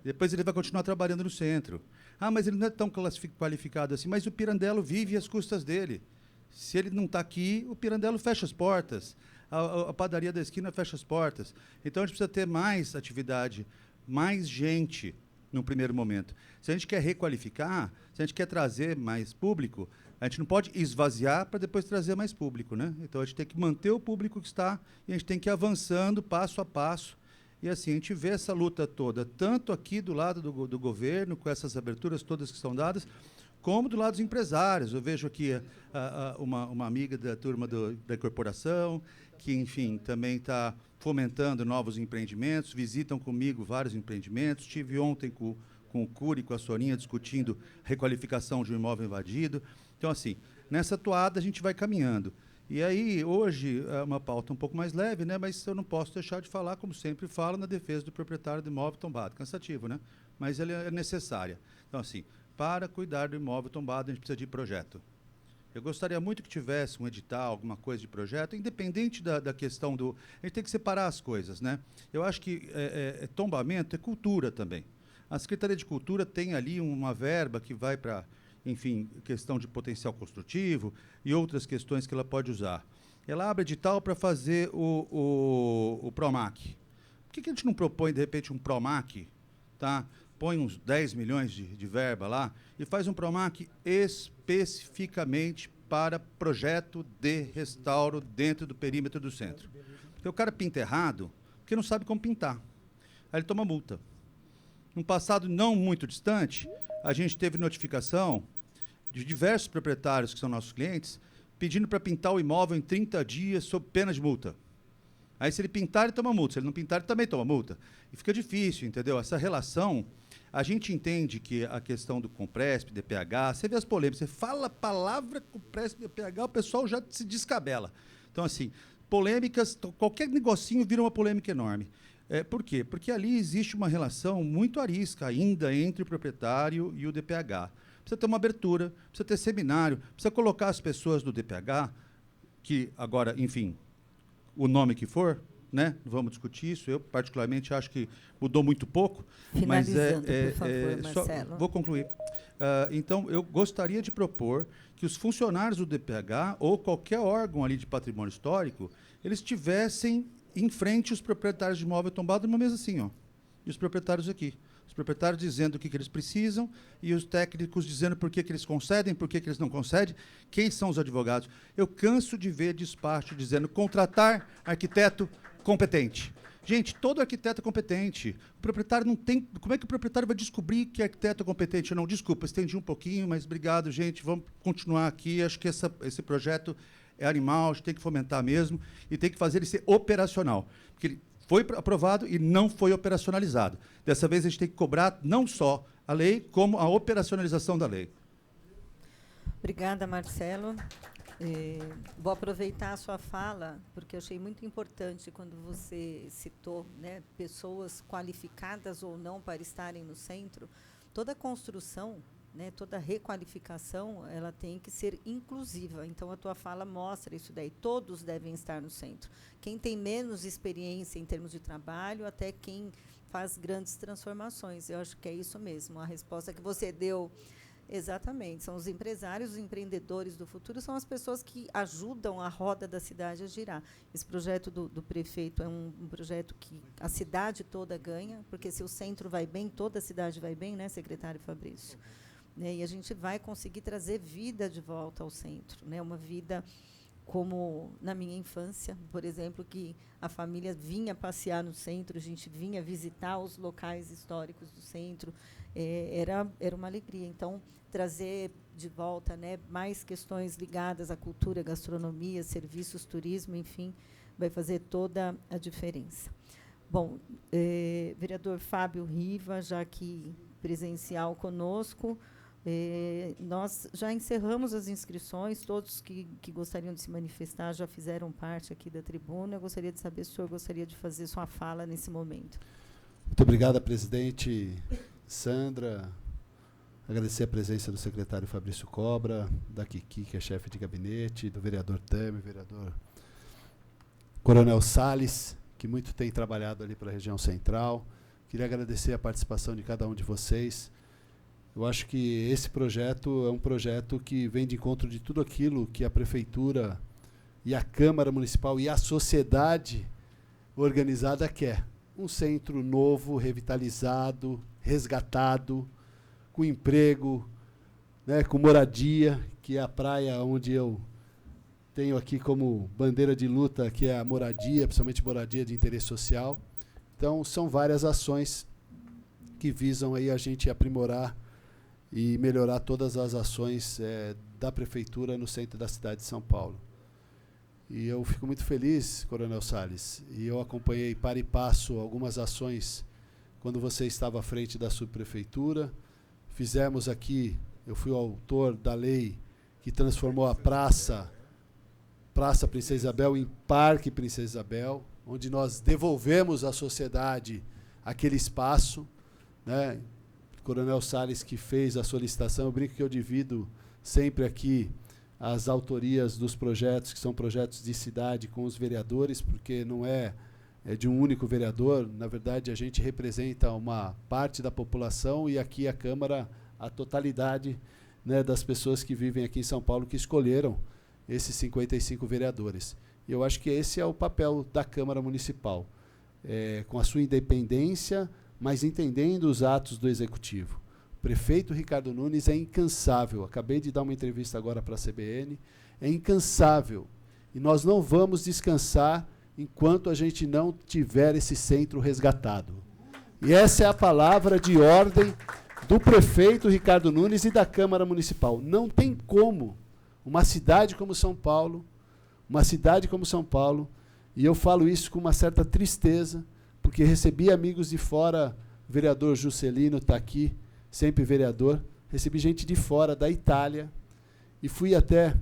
Depois ele vai continuar trabalhando no centro. Ah, mas ele não é tão qualificado assim. Mas o Pirandello vive às custas dele. Se ele não está aqui, o Pirandello fecha as portas. A padaria da esquina fecha as portas. Então, a gente precisa ter mais atividade, mais gente no primeiro momento. Se a gente quer requalificar, se a gente quer trazer mais público, a gente não pode esvaziar para depois trazer mais público, né? Então, a gente tem que manter o público que está e a gente tem que ir avançando passo a passo. E assim, a gente vê essa luta toda, tanto aqui do lado do governo, com essas aberturas todas que são dadas, como do lado dos empresários. Eu vejo aqui uma amiga da turma da corporação, que, enfim, também está fomentando novos empreendimentos, visitam comigo vários empreendimentos. Estive ontem com o Cury, com a Sorinha, discutindo requalificação de um imóvel invadido. Então, assim, nessa toada a gente vai caminhando. E aí, hoje, é uma pauta um pouco mais leve, né? Mas eu não posso deixar de falar, como sempre falo, na defesa do proprietário do imóvel tombado. Cansativo, né? Mas ele é necessária. Então, assim, para cuidar do imóvel tombado, a gente precisa de projeto. Eu gostaria muito que tivesse um edital, alguma coisa de projeto, independente da questão do... A gente tem que separar as coisas, né? Eu acho que tombamento é cultura também. A Secretaria de Cultura tem ali uma verba que vai para... enfim, questão de potencial construtivo e outras questões que ela pode usar. Ela abre edital para fazer o PROMAC. Por que a gente não propõe, de repente, um PROMAC, tá? Põe uns 10 milhões de verba lá e faz um PROMAC especificamente para projeto de restauro dentro do perímetro do centro. Porque o cara pinta errado porque não sabe como pintar. Aí ele toma multa. Num passado não muito distante, a gente teve notificação de diversos proprietários que são nossos clientes pedindo para pintar o imóvel em 30 dias sob pena de multa. Aí, se ele pintar, ele toma multa. Se ele não pintar, ele também toma multa. E fica difícil, entendeu? Essa relação, a gente entende que a questão do Compresp, DPH, você vê as polêmicas, você fala a palavra Compresp, DPH, o pessoal já se descabela. Então, assim, polêmicas, qualquer negocinho vira uma polêmica enorme. Por quê? Porque ali existe uma relação muito arisca ainda entre o proprietário e o DPH. Precisa ter uma abertura, precisa ter seminário, precisa colocar as pessoas do DPH que agora, enfim, o nome que for, né? Vamos discutir isso. Eu, particularmente, acho que mudou muito pouco. Finalizando, por favor, Marcelo. Vou concluir. Então, eu gostaria de propor que os funcionários do DPH ou qualquer órgão ali de patrimônio histórico, eles tivessem em frente os proprietários de imóvel tombado numa mesa assim, ó, e os proprietários aqui. Os proprietários dizendo o que eles precisam e os técnicos dizendo por que eles concedem, por que eles não concedem, quem são os advogados. Eu canso de ver despacho dizendo contratar arquiteto competente. Gente, todo arquiteto é competente. O proprietário não tem... Como é que o proprietário vai descobrir que arquiteto é competente? Não, desculpa, estendi um pouquinho, mas obrigado, gente. Vamos continuar aqui. Acho que esse projeto é animal, a gente tem que fomentar mesmo e tem que fazer ele ser operacional. Porque ele foi aprovado e não foi operacionalizado. Dessa vez, a gente tem que cobrar não só a lei, como a operacionalização da lei. Obrigada, Marcelo. Vou aproveitar a sua fala, porque eu achei muito importante quando você citou, né, pessoas qualificadas ou não para estarem no centro. Toda construção, né, toda requalificação, ela tem que ser inclusiva. Então, a tua fala mostra isso daí. Todos devem estar no centro. Quem tem menos experiência em termos de trabalho, até quem faz grandes transformações. Eu acho que é isso mesmo. A resposta que você deu... Exatamente, são os empresários, os empreendedores do futuro, são as pessoas que ajudam a roda da cidade a girar. Esse projeto do prefeito é um projeto que a cidade toda ganha, porque se o centro vai bem, toda a cidade vai bem, né, secretário Fabrício? Né, e a gente vai conseguir trazer vida de volta ao centro, né, uma vida como na minha infância, por exemplo, que a família vinha passear no centro, a gente vinha visitar os locais históricos do centro, era uma alegria. Então, trazer de volta, né, mais questões ligadas à cultura, gastronomia, serviços, turismo, enfim, vai fazer toda a diferença. Bom, vereador Fábio Riva, já que presencial conosco, nós já encerramos as inscrições, todos que gostariam de se manifestar já fizeram parte aqui da tribuna. Eu gostaria de saber se o senhor gostaria de fazer sua fala nesse momento. Muito obrigado, presidente Sandra. Agradecer a presença do secretário Fabrício Cobra, da Kiki, que é chefe de gabinete, do vereador Tami, vereador Coronel Salles, que muito tem trabalhado ali para a região central. Queria agradecer a participação de cada um de vocês. Eu acho que esse projeto é um projeto que vem de encontro de tudo aquilo que a Prefeitura e a Câmara Municipal e a sociedade organizada quer. Um centro novo, revitalizado, resgatado, com emprego, né, com moradia, que é a praia onde eu tenho aqui como bandeira de luta, que é a moradia, principalmente moradia de interesse social. Então, são várias ações que visam aí a gente aprimorar e melhorar todas as ações da Prefeitura no centro da cidade de São Paulo. E eu fico muito feliz, Coronel Salles, e eu acompanhei para e passo algumas ações quando você estava à frente da subprefeitura. Fizemos aqui, eu fui o autor da lei que transformou a Praça Princesa Isabel em Parque Princesa Isabel, onde nós devolvemos à sociedade aquele espaço, né? Coronel Salles que fez a solicitação, eu brinco que eu divido sempre aqui as autorias dos projetos, que são projetos de cidade, com os vereadores, porque não é de um único vereador, na verdade a gente representa uma parte da população e aqui a Câmara, a totalidade, né, das pessoas que vivem aqui em São Paulo, que escolheram esses 55 vereadores. E eu acho que esse é o papel da Câmara Municipal, com a sua independência, mas entendendo os atos do Executivo. O prefeito Ricardo Nunes é incansável. Acabei de dar uma entrevista agora para a CBN. É incansável. E nós não vamos descansar enquanto a gente não tiver esse centro resgatado. E essa é a palavra de ordem do prefeito Ricardo Nunes e da Câmara Municipal. Não tem como uma cidade como São Paulo, e eu falo isso com uma certa tristeza, porque recebi amigos de fora, o vereador Juscelino está aqui, sempre vereador, recebi gente de fora, da Itália, e fui até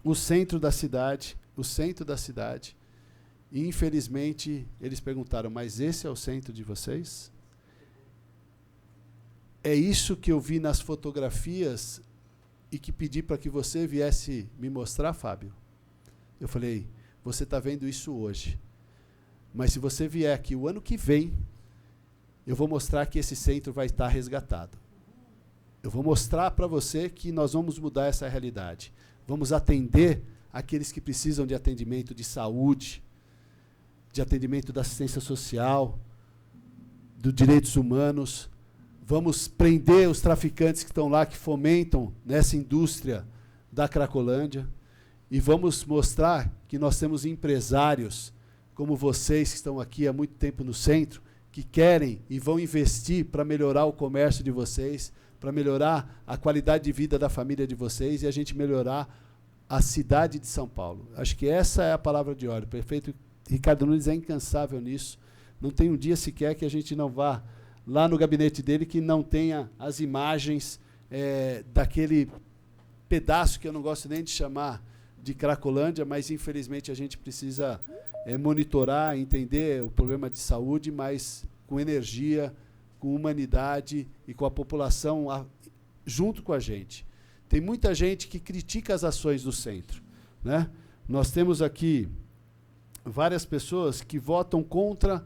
o centro da cidade, e infelizmente eles perguntaram, mas esse é o centro de vocês? É isso que eu vi nas fotografias e que pedi para que você viesse me mostrar, Fábio. Eu falei, você está vendo isso hoje. Mas se você vier aqui o ano que vem, eu vou mostrar que esse centro vai estar resgatado. Eu vou mostrar para você que nós vamos mudar essa realidade. Vamos atender aqueles que precisam de atendimento de saúde, de atendimento da assistência social, dos direitos humanos. Vamos prender os traficantes que estão lá, que fomentam nessa indústria da Cracolândia. E vamos mostrar que nós temos empresários como vocês que estão aqui há muito tempo no centro, que querem e vão investir para melhorar o comércio de vocês, para melhorar a qualidade de vida da família de vocês e a gente melhorar a cidade de São Paulo. Acho que essa é a palavra de ordem. O prefeito Ricardo Nunes é incansável nisso. Não tem um dia sequer que a gente não vá lá no gabinete dele que não tenha as imagens daquele pedaço que eu não gosto nem de chamar de Cracolândia, mas infelizmente a gente precisa monitorar, entender o problema de saúde, mas com energia, com humanidade e com a população junto com a gente. Tem muita gente que critica as ações do centro, né? Nós temos aqui várias pessoas que votam contra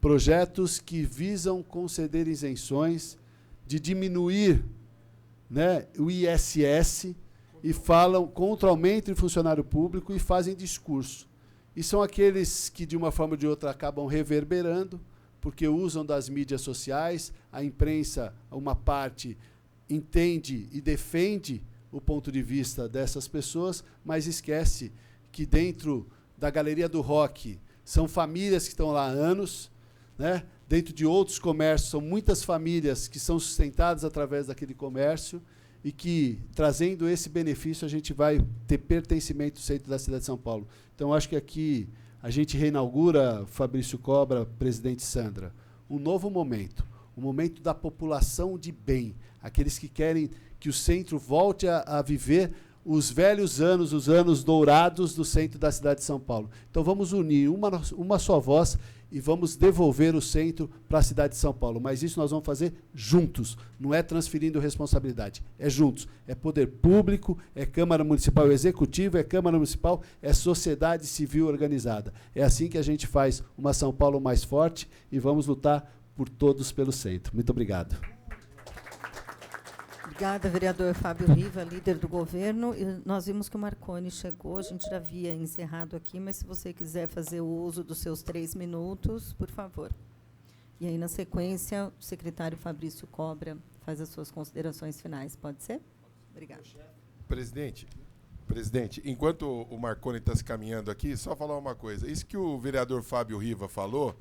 projetos que visam conceder isenções, de diminuir, né, o ISS, e falam contra o aumento de funcionário público e fazem discurso. E são aqueles que, de uma forma ou de outra, acabam reverberando, porque usam das mídias sociais, a imprensa, uma parte, entende e defende o ponto de vista dessas pessoas, mas esquece que dentro da Galeria do Rock são famílias que estão lá há anos, né? Dentro de outros comércios são muitas famílias que são sustentadas através daquele comércio e que, trazendo esse benefício, a gente vai ter pertencimento ao centro da cidade de São Paulo. Então, acho que aqui a gente reinaugura, Fabrício Cobra, presidente Sandra, um novo momento, um momento da população de bem, aqueles que querem que o centro volte a viver os velhos anos, os anos dourados do centro da cidade de São Paulo. Então, vamos unir uma só voz e vamos devolver o centro para a cidade de São Paulo. Mas isso nós vamos fazer juntos, não é transferindo responsabilidade, é juntos. É poder público, é Câmara Municipal Executiva, é Câmara Municipal, é sociedade civil organizada. É assim que a gente faz uma São Paulo mais forte e vamos lutar por todos pelo centro. Muito obrigado. Obrigada, vereador Fábio Riva, líder do governo. E nós vimos que o Marconi chegou, a gente já havia encerrado aqui, mas se você quiser fazer o uso dos seus 3 minutos, por favor. E aí, na sequência, o secretário Fabrício Cobra faz as suas considerações finais. Pode ser? Obrigada. Presidente, enquanto o Marconi está se caminhando aqui, só falar uma coisa. Isso que o vereador Fábio Riva falou,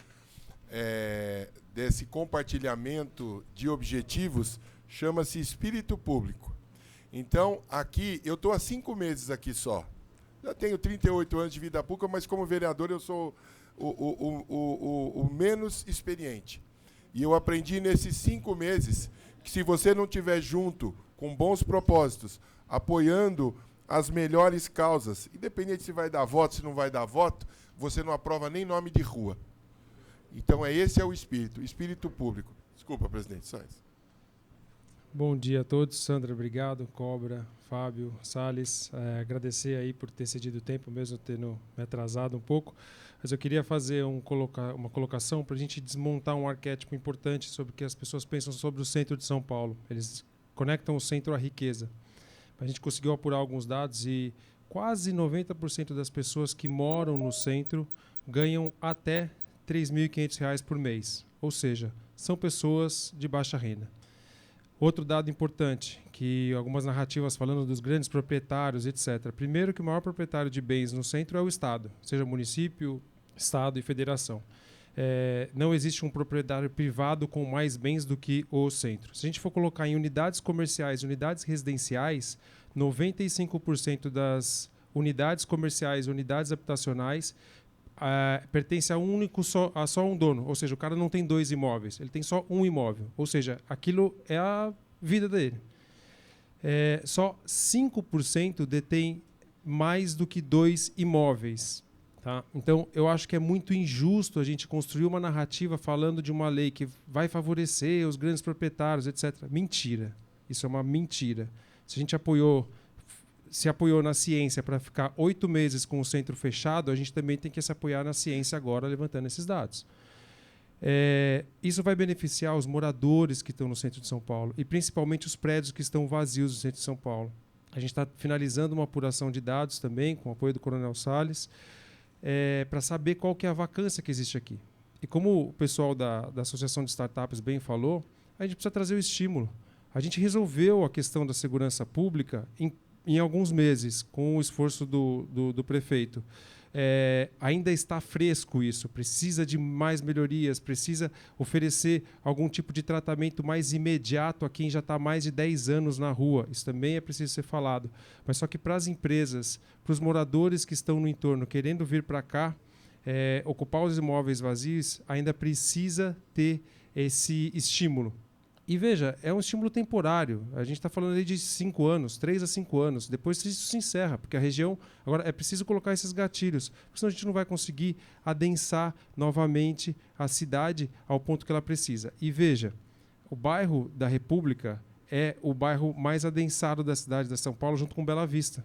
desse compartilhamento de objetivos, chama-se espírito público. Então, aqui, eu estou há 5 meses aqui só. Já tenho 38 anos de vida pública, mas como vereador eu sou o menos experiente. E eu aprendi nesses 5 meses que se você não estiver junto, com bons propósitos, apoiando as melhores causas, independente se vai dar voto, se não vai dar voto, você não aprova nem nome de rua. Então, esse é o espírito público. Desculpa, presidente, só isso. Bom dia a todos. Sandra, obrigado. Cobra, Fábio, Salles. Agradecer aí por ter cedido o tempo, mesmo tendo me atrasado um pouco. Mas eu queria fazer uma colocação para a gente desmontar um arquétipo importante sobre o que as pessoas pensam sobre o centro de São Paulo. Eles conectam o centro à riqueza. A gente conseguiu apurar alguns dados e quase 90% das pessoas que moram no centro ganham até R$ 3.500 por mês. Ou seja, são pessoas de baixa renda. Outro dado importante, que algumas narrativas falando dos grandes proprietários, etc. Primeiro, que o maior proprietário de bens no centro é o Estado, seja município, Estado e federação. Não existe um proprietário privado com mais bens do que o centro. Se a gente for colocar em unidades comerciais, unidades residenciais, 95% das unidades comerciais, unidades habitacionais, pertence a só um dono, ou seja, o cara não tem 2 imóveis, ele tem só um imóvel, ou seja, aquilo é a vida dele. Só 5% detém mais do que 2 imóveis. Tá? Então, eu acho que é muito injusto a gente construir uma narrativa falando de uma lei que vai favorecer os grandes proprietários, etc. Mentira. Isso é uma mentira. Se a gente apoiou se apoiou na ciência para ficar 8 meses com o centro fechado, a gente também tem que se apoiar na ciência agora, levantando esses dados. Isso vai beneficiar os moradores que estão no centro de São Paulo e principalmente os prédios que estão vazios no centro de São Paulo. A gente está finalizando uma apuração de dados também, com o apoio do Coronel Salles, para saber qual que é a vacância que existe aqui. E como o pessoal da Associação de Startups bem falou, a gente precisa trazer o estímulo. A gente resolveu a questão da segurança pública em alguns meses, com o esforço do prefeito. Ainda está fresco isso, precisa de mais melhorias, precisa oferecer algum tipo de tratamento mais imediato a quem já está há mais de 10 anos na rua. Isso também é preciso ser falado. Mas só que para as empresas, para os moradores que estão no entorno querendo vir para cá, ocupar os imóveis vazios, ainda precisa ter esse estímulo. E veja, é um estímulo temporário. A gente está falando aí de 5 anos, 3 a 5 anos. Depois isso se encerra, porque a região... Agora, é preciso colocar esses gatilhos, porque senão a gente não vai conseguir adensar novamente a cidade ao ponto que ela precisa. E veja, o bairro da República é o bairro mais adensado da cidade de São Paulo, junto com Bela Vista.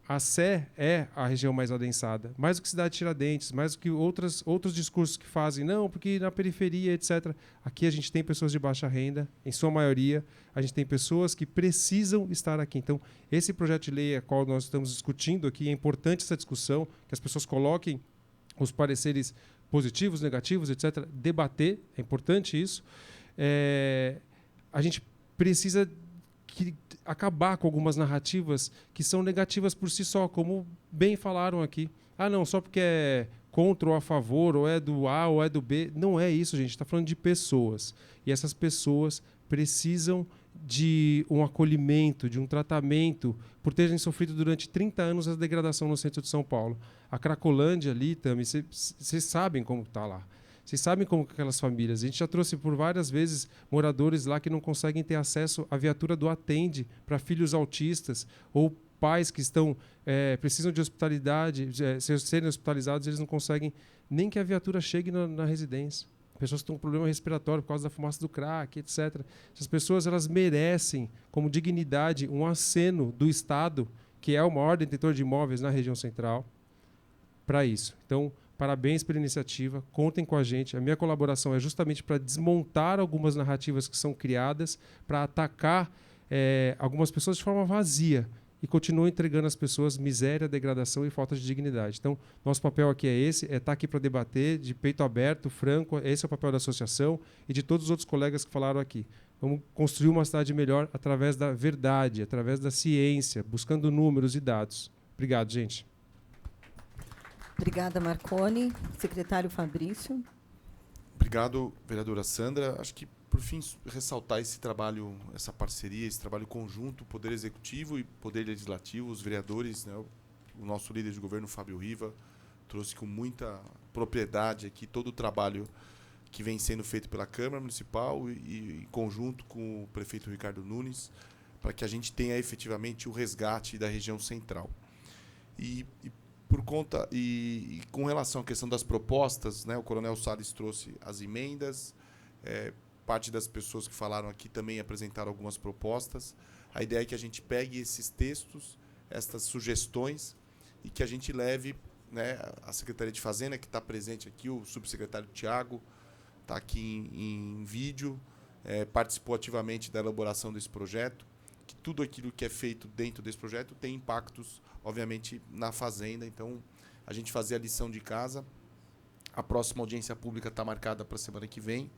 A Sé é a região mais adensada, mais do que Cidade Tiradentes, mais do que outros discursos que fazem, não, porque na periferia, etc. Aqui a gente tem pessoas de baixa renda, em sua maioria, a gente tem pessoas que precisam estar aqui. Então, esse projeto de lei a qual nós estamos discutindo aqui, é importante essa discussão, que as pessoas coloquem os pareceres positivos, negativos, etc. Debater, é importante isso. A gente precisa acabar com algumas narrativas que são negativas por si só, como bem falaram aqui. Ah, não, só porque é contra ou a favor, ou é do A ou é do B. Não é isso, gente. Está falando de pessoas. E essas pessoas precisam de um acolhimento, de um tratamento, por terem sofrido durante 30 anos a degradação no centro de São Paulo. A Cracolândia ali, Tami, vocês sabem como está lá. Vocês sabem como aquelas famílias. A gente já trouxe por várias vezes moradores lá que não conseguem ter acesso à viatura do Atende para filhos autistas ou pais que precisam de hospitalidade, serem hospitalizados, eles não conseguem nem que a viatura chegue na residência. Pessoas que têm um problema respiratório por causa da fumaça do crack, etc. Essas pessoas elas merecem, como dignidade, um aceno do Estado, que é o maior detentor de imóveis na região central, para isso. Então, parabéns pela iniciativa, contem com a gente. A minha colaboração é justamente para desmontar algumas narrativas que são criadas, para atacar algumas pessoas de forma vazia e continuam entregando às pessoas miséria, degradação e falta de dignidade. Então, nosso papel aqui é esse, estar aqui para debater, de peito aberto, franco, esse é o papel da associação e de todos os outros colegas que falaram aqui. Vamos construir uma cidade melhor através da verdade, através da ciência, buscando números e dados. Obrigado, gente. Obrigada, Marconi. Secretário Fabrício. Obrigado, vereadora Sandra. Acho que, por fim, ressaltar esse trabalho, essa parceria, esse trabalho conjunto, Poder Executivo e Poder Legislativo, os vereadores, né, o nosso líder de governo, Fábio Riva, trouxe com muita propriedade aqui todo o trabalho que vem sendo feito pela Câmara Municipal e em conjunto com o prefeito Ricardo Nunes, para que a gente tenha efetivamente o resgate da região central. Por conta e com relação à questão das propostas, né, o Coronel Salles trouxe as emendas, parte das pessoas que falaram aqui também apresentaram algumas propostas. A ideia é que a gente pegue esses textos, essas sugestões, e que a gente leve, né, a Secretaria de Fazenda, que está presente aqui, o subsecretário Tiago está aqui em vídeo, participou ativamente da elaboração desse projeto, que tudo aquilo que é feito dentro desse projeto tem impactos, obviamente, na Fazenda. Então, a gente fazer a lição de casa. A próxima audiência pública está marcada para a semana que vem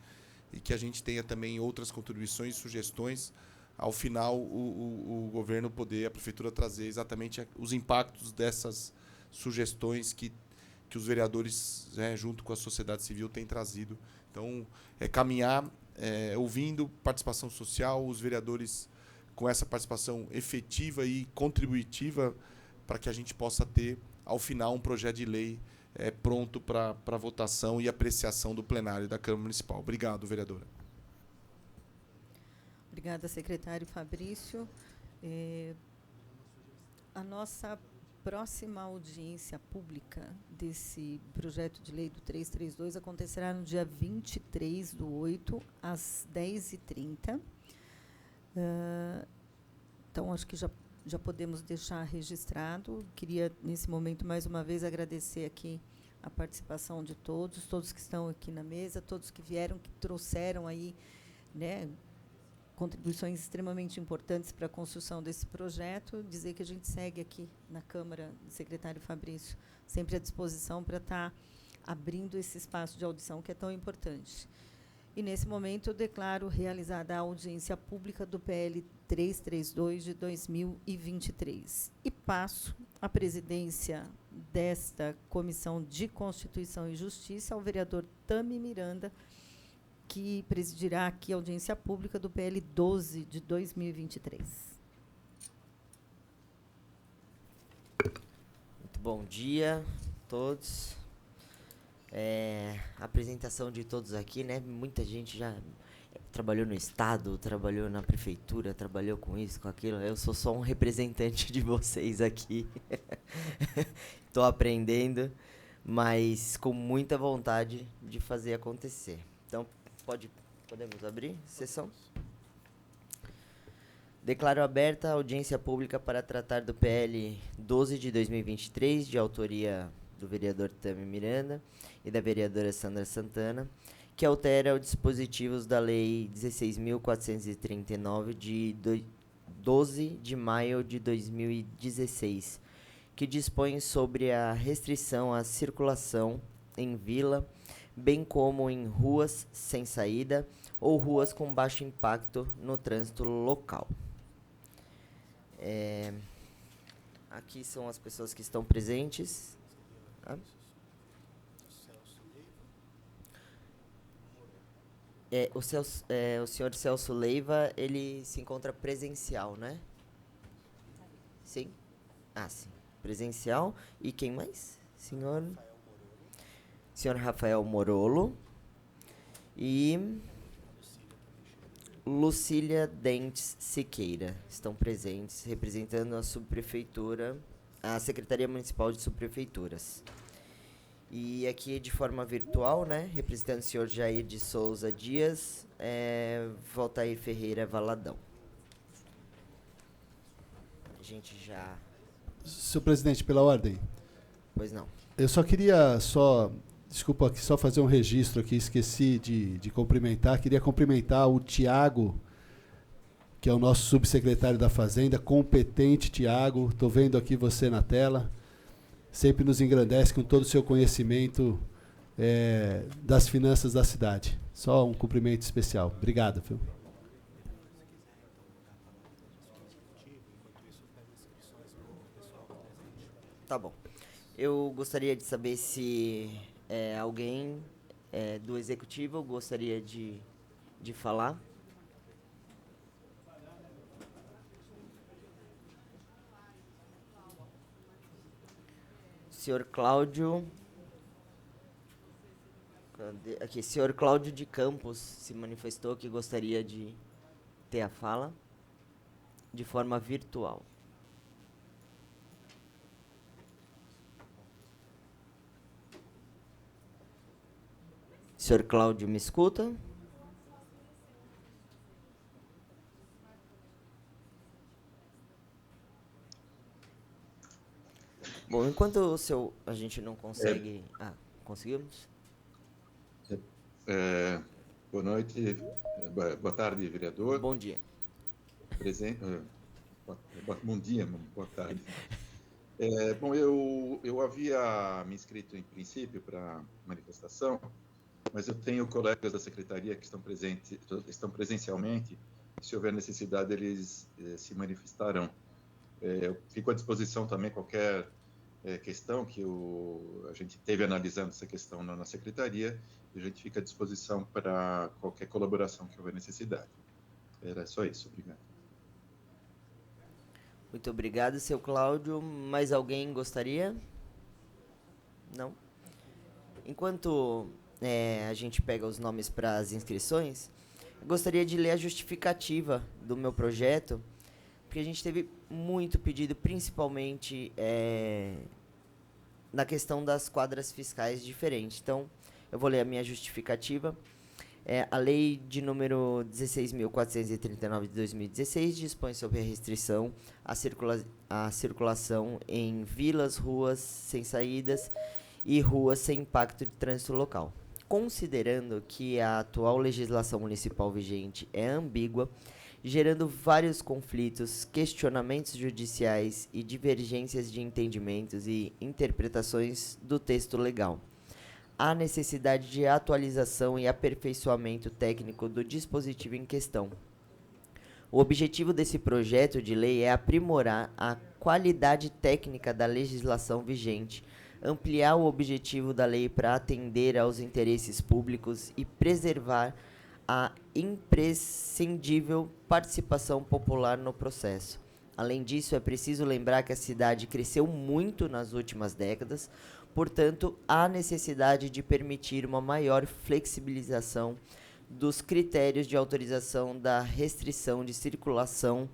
e que a gente tenha também outras contribuições e sugestões. Ao final, o governo poder, a prefeitura, trazer exatamente os impactos dessas sugestões que os vereadores, junto com a sociedade civil, têm trazido. Então, caminhar, ouvindo participação social, os vereadores com essa participação efetiva e contributiva para que a gente possa ter, ao final, um projeto de lei pronto para votação e apreciação do plenário da Câmara Municipal. Obrigado, vereadora. Obrigada, secretário Fabrício. A nossa próxima audiência pública desse projeto de lei do 332 acontecerá no dia 23/8, às 10h30. Então, acho que já já podemos deixar registrado. Queria, nesse momento, mais uma vez, agradecer aqui a participação de todos que estão aqui na mesa, todos que vieram, que trouxeram aí, né, contribuições extremamente importantes para a construção desse projeto. Dizer que a gente segue aqui na Câmara, secretário Fabrício, sempre à disposição para estar abrindo esse espaço de audição que é tão importante. E, nesse momento, eu declaro realizada a audiência pública do PL 332 de 2023. E passo a presidência desta Comissão de Constituição e Justiça ao vereador Tami Miranda, que presidirá aqui a audiência pública do PL 12 de 2023. Muito bom dia a todos. A apresentação de todos aqui, né? Muita gente já trabalhou no Estado, trabalhou na Prefeitura, trabalhou com isso, com aquilo. Eu sou só um representante de vocês aqui. Estou aprendendo, mas com muita vontade de fazer acontecer. Então, podemos abrir a sessão? Declaro aberta a audiência pública para tratar do PL 12 de 2023, de autoria do vereador Tami Miranda e da vereadora Sandra Santana, que altera os dispositivos da Lei 16.439, de 12 de maio de 2016, que dispõe sobre a restrição à circulação em vila, bem como em ruas sem saída ou ruas com baixo impacto no trânsito local. Aqui são as pessoas que estão presentes. O senhor Celso Leiva, ele se encontra presencial, né? Sim? Sim. Presencial. E quem mais? Senhor Rafael Morolo. E Lucília Dentes Siqueira estão presentes, representando a subprefeitura, a Secretaria Municipal de Subprefeituras. E aqui de forma virtual, né, representando o senhor Jair de Souza Dias, Valtair Ferreira Valadão. A gente já... Senhor presidente, pela ordem. Pois não. Eu só queria desculpa aqui, só fazer um registro aqui, esqueci de cumprimentar. Queria cumprimentar o Tiago, que é o nosso subsecretário da Fazenda, competente, Tiago. Estou vendo aqui você na tela. Sempre nos engrandece com todo o seu conhecimento das finanças da cidade. Só um cumprimento especial. Obrigado, viu? Tá bom. Eu gostaria de saber se alguém do Executivo gostaria de falar. Senhor Cláudio... Aqui, senhor Cláudio de Campos se manifestou que gostaria de ter a fala de forma virtual. Senhor Cláudio, me escuta? Bom, enquanto a gente não consegue... conseguimos? Boa noite, boa tarde, vereador. Bom dia. Bom dia, boa tarde. Bom, eu havia me inscrito em princípio para a manifestação, mas eu tenho colegas da secretaria que estão presencialmente. Se houver necessidade, eles se manifestarão. Eu fico à disposição também qualquer questão que a gente teve analisando essa questão na secretaria, e a gente fica à disposição para qualquer colaboração que houver necessidade. Era só isso, obrigado. Muito obrigado, seu Cláudio. Mais alguém gostaria? Não? Enquanto a gente pega os nomes para as inscrições, eu gostaria de ler a justificativa do meu projeto, porque a gente teve muito pedido, principalmente na questão das quadras fiscais diferentes. Então, eu vou ler a minha justificativa. A lei de número 16.439 de 2016 dispõe sobre a restrição à circulação em vilas, ruas sem saídas e ruas sem impacto de trânsito local. Considerando que a atual legislação municipal vigente é ambígua, gerando vários conflitos, questionamentos judiciais e divergências de entendimentos e interpretações do texto legal, há necessidade de atualização e aperfeiçoamento técnico do dispositivo em questão. O objetivo desse projeto de lei é aprimorar a qualidade técnica da legislação vigente, ampliar o objetivo da lei para atender aos interesses públicos e preservar a imprescindível participação popular no processo. Além disso, é preciso lembrar que a cidade cresceu muito nas últimas décadas, portanto, há necessidade de permitir uma maior flexibilização dos critérios de autorização da restrição de circulação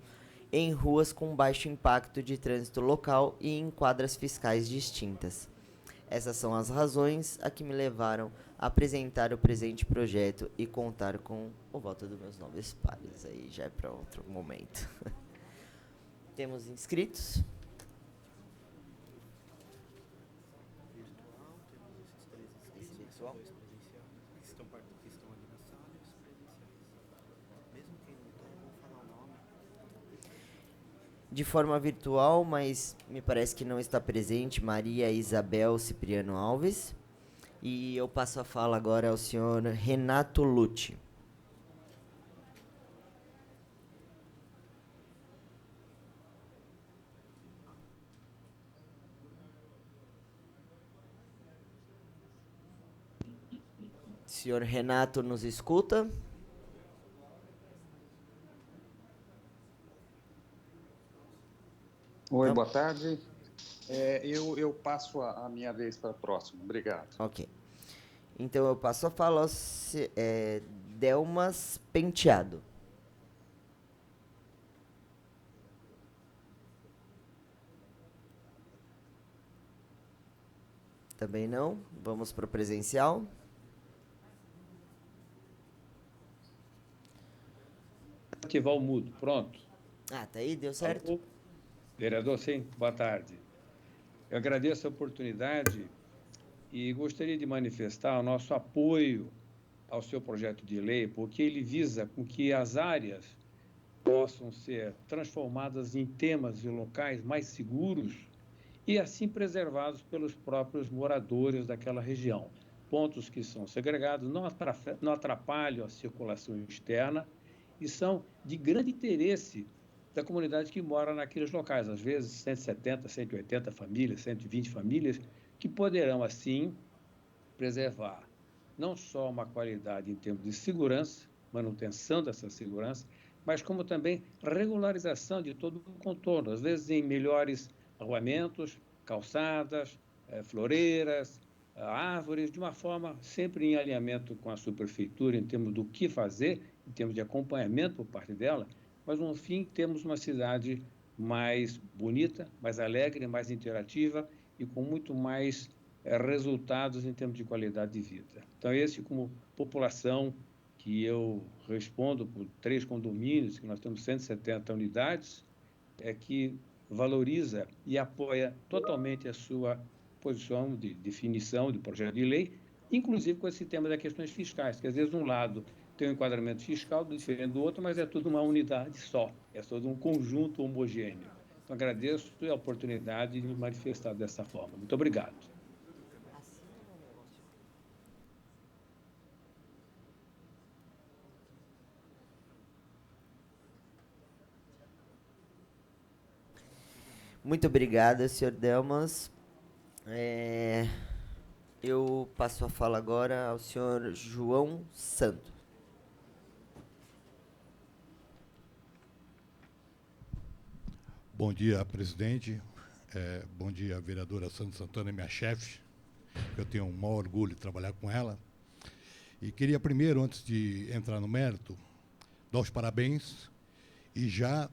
em ruas com baixo impacto de trânsito local e em quadras fiscais distintas. Essas são as razões a que me levaram a apresentar o presente projeto e contar com o voto dos meus nobres pares. Aí já é para outro momento. Temos inscritos? De forma virtual, mas me parece que não está presente, Maria Isabel Cipriano Alves. E eu passo a fala agora ao senhor Renato Lucci. Senhor Renato, nos escuta? Oi, boa tarde. Eu passo a minha vez para a próxima. Obrigado. Ok. Então eu passo a fala ao Delmas Penteado. Também não. Vamos para o presencial. Ativar o mudo. Pronto. Ah, tá aí, deu certo? Alô? Vereador, sim, boa tarde. Eu agradeço a oportunidade e gostaria de manifestar o nosso apoio ao seu projeto de lei, porque ele visa com que as áreas possam ser transformadas em temas e locais mais seguros e assim preservados pelos próprios moradores daquela região. Pontos que são segregados, não atrapalham a circulação externa e são de grande interesse da comunidade que mora naqueles locais, às vezes 170, 180 famílias, 120 famílias, que poderão, assim, preservar não só uma qualidade em termos de segurança, manutenção dessa segurança, mas como também regularização de todo o contorno, às vezes em melhores arruamentos, calçadas, floreiras, árvores, de uma forma sempre em alinhamento com a subprefeitura, em termos do que fazer, em termos de acompanhamento por parte dela, mas, no fim, temos uma cidade mais bonita, mais alegre, mais interativa e com muito mais resultados em termos de qualidade de vida. Então, esse, como população, que eu respondo por 3 condomínios, que nós temos 170 unidades, que valoriza e apoia totalmente a sua posição de definição de projeto de lei, inclusive com esse tema das questões fiscais, que às vezes um lado tem um enquadramento fiscal diferente do outro, mas é tudo uma unidade só, é todo um conjunto homogêneo. Então, agradeço a oportunidade de me manifestar dessa forma. Muito obrigado. Muito obrigado, senhor Delmas. Eu passo a fala agora ao senhor João Santos. Bom dia, presidente. Bom dia, vereadora Sandra Santana, minha chefe. Eu tenho um maior orgulho de trabalhar com ela. E queria primeiro, antes de entrar no mérito, dar os parabéns e já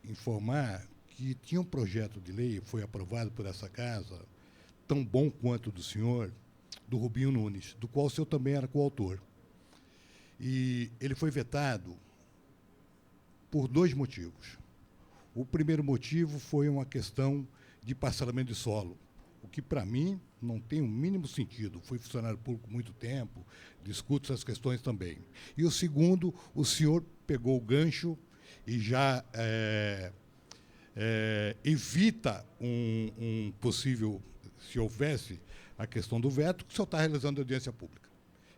informar que tinha um projeto de lei, foi aprovado por essa casa, tão bom quanto o do senhor, do Rubinho Nunes, do qual o senhor também era coautor. E ele foi vetado por 2 motivos. O primeiro motivo foi uma questão de parcelamento de solo, o que, para mim, não tem o mínimo sentido. Fui funcionário público muito tempo, discuto essas questões também. E o segundo, o senhor pegou o gancho e já evita um possível, se houvesse a questão do veto, que o senhor está realizando audiência pública.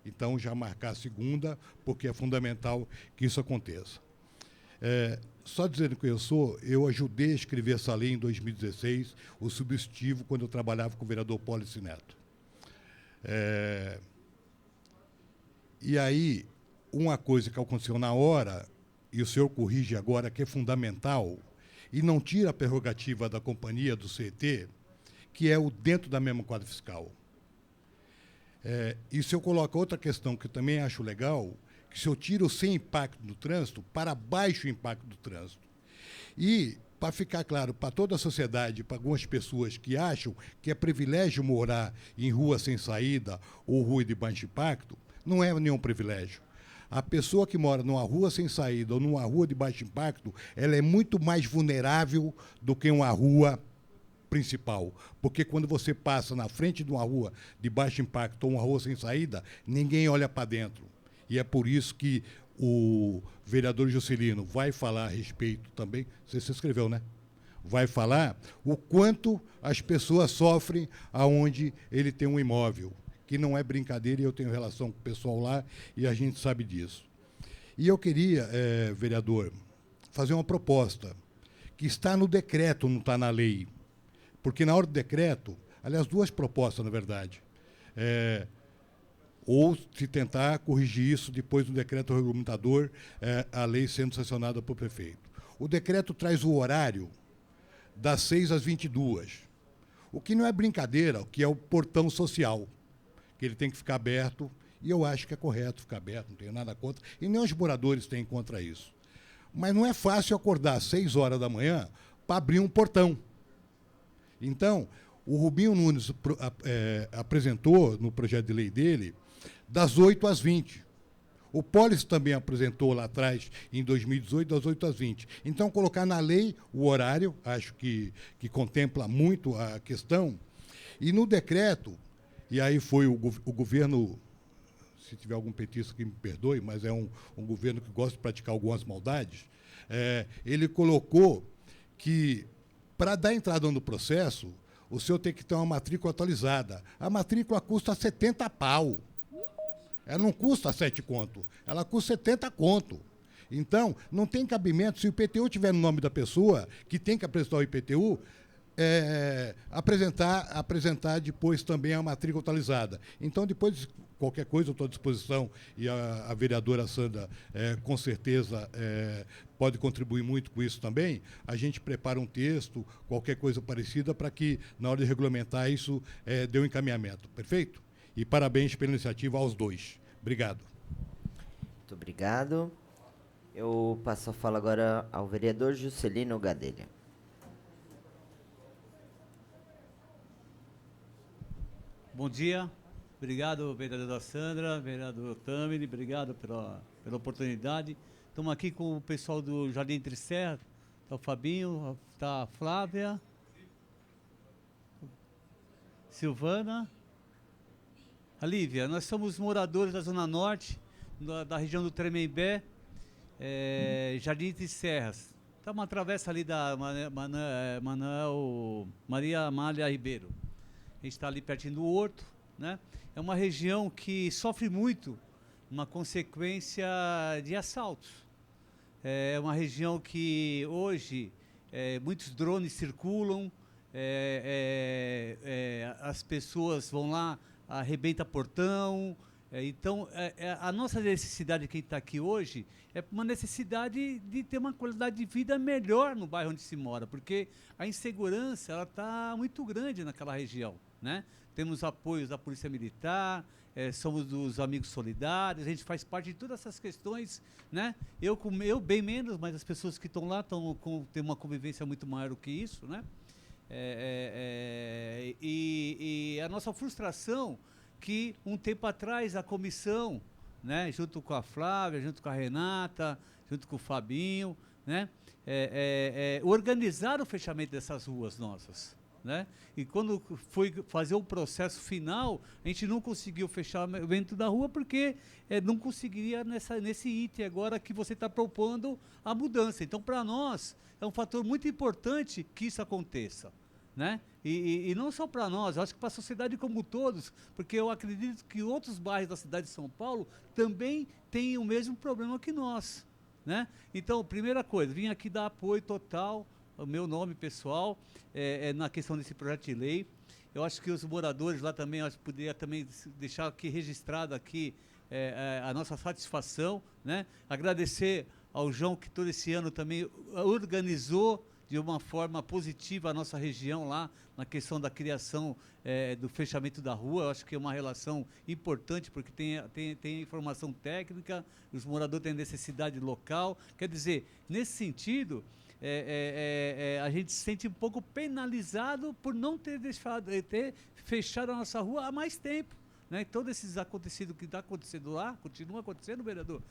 Então, já marcar a segunda, porque é fundamental que isso aconteça. Só dizendo que eu ajudei a escrever essa lei em 2016, o substitutivo, quando eu trabalhava com o vereador Pólice Neto. E aí, uma coisa que aconteceu na hora, e o senhor corrige agora, que é fundamental, e não tira a prerrogativa da companhia, do CET, que é o dentro da mesma quadra fiscal. E se eu coloco outra questão que eu também acho legal, que se eu tiro sem impacto no trânsito, para baixo impacto do trânsito. E, para ficar claro para toda a sociedade, para algumas pessoas que acham que é privilégio morar em rua sem saída ou rua de baixo impacto, não é nenhum privilégio. A pessoa que mora numa rua sem saída ou numa rua de baixo impacto, ela é muito mais vulnerável do que uma rua principal. Porque quando você passa na frente de uma rua de baixo impacto ou uma rua sem saída, ninguém olha para dentro. E é por isso que o vereador Juscelino vai falar a respeito também, você se inscreveu, né? Vai falar o quanto as pessoas sofrem aonde ele tem um imóvel, que não é brincadeira, e eu tenho relação com o pessoal lá, e a gente sabe disso. E eu queria, vereador, fazer uma proposta, que está no decreto, não está na lei. Porque na hora do decreto, aliás, 2 propostas, na verdade, ou se tentar corrigir isso depois do decreto regulamentador, a lei sendo sancionada pelo prefeito. O decreto traz o horário das 6 às 22, o que não é brincadeira, o que é o portão social, que ele tem que ficar aberto, e eu acho que é correto ficar aberto, não tenho nada contra, e nem os moradores têm contra isso. Mas não é fácil acordar às 6 horas da manhã para abrir um portão. Então, o Rubinho Nunes apresentou, no projeto de lei dele, das 8 às 20. O Pólice também apresentou lá atrás, em 2018, das 8 às 20. Então, colocar na lei o horário, acho que contempla muito a questão. E no decreto, e aí foi o governo, se tiver algum petista que me perdoe, mas é um governo que gosta de praticar algumas maldades, ele colocou que, para dar entrada no processo, o senhor tem que ter uma matrícula atualizada. A matrícula custa 70 pau. Ela não custa 7 conto, ela custa 70 conto. Então, não tem cabimento, se o IPTU tiver no nome da pessoa, que tem que apresentar o IPTU, apresentar depois também a matrícula atualizada. Então, depois, qualquer coisa, eu estou à disposição, e a vereadora Sandra, com certeza, pode contribuir muito com isso também. A gente prepara um texto, qualquer coisa parecida, para que, na hora de regulamentar isso, dê um encaminhamento. Perfeito? E parabéns pela iniciativa aos 2. Obrigado. Muito obrigado. Eu passo a fala agora ao vereador Juscelino Gadelha. Bom dia. Obrigado, vereadora Sandra, vereador Tâmiri, obrigado pela oportunidade. Estamos aqui com o pessoal do Jardim Entre Serra, está o Fabinho, está a Flávia, Silvana, a Lívia. Nós somos moradores da Zona Norte, da região do Tremembé, Jardim Entre Serras. Está uma travessa ali da Maria Amália Ribeiro. A gente está ali pertinho do Horto, né? É uma região que sofre muito uma consequência de assaltos. É uma região que hoje muitos drones circulam, as pessoas vão lá, arrebenta portão. Então, a nossa necessidade, quem está aqui hoje, é uma necessidade de ter uma qualidade de vida melhor no bairro onde se mora, porque a insegurança está muito grande naquela região, né? Temos apoios da Polícia Militar, somos dos Amigos Solidários, a gente faz parte de todas essas questões, né? Eu bem menos, mas as pessoas que estão lá têm uma convivência muito maior do que isso, né? E a nossa frustração que um tempo atrás a comissão né, junto com a Flávia, junto com a Renata, junto com o Fabinho, né, organizar o fechamento dessas ruas nossas. Né? E quando foi fazer o processo final, a gente não conseguiu fechar o evento da rua porque não conseguiria nesse item agora que você está propondo a mudança. Então, para nós, é um fator muito importante que isso aconteça. Né? E não só para nós, eu acho que para a sociedade como todos, porque eu acredito que outros bairros da cidade de São Paulo também têm o mesmo problema que nós. Né? Então, primeira coisa, vim aqui dar apoio total, o meu nome pessoal, na questão desse projeto de lei. Eu acho que os moradores lá também, acho que poderia também deixar aqui registrado aqui a nossa satisfação, né? Agradecer ao João que todo esse ano também organizou de uma forma positiva a nossa região lá, na questão da criação do fechamento da rua. Eu acho que é uma relação importante, porque tem informação técnica, os moradores têm necessidade local. Quer dizer, nesse sentido, a gente se sente um pouco penalizado por não ter fechado a nossa rua há mais tempo. Né? Todos esses acontecidos que está acontecendo lá, continua acontecendo, vereador.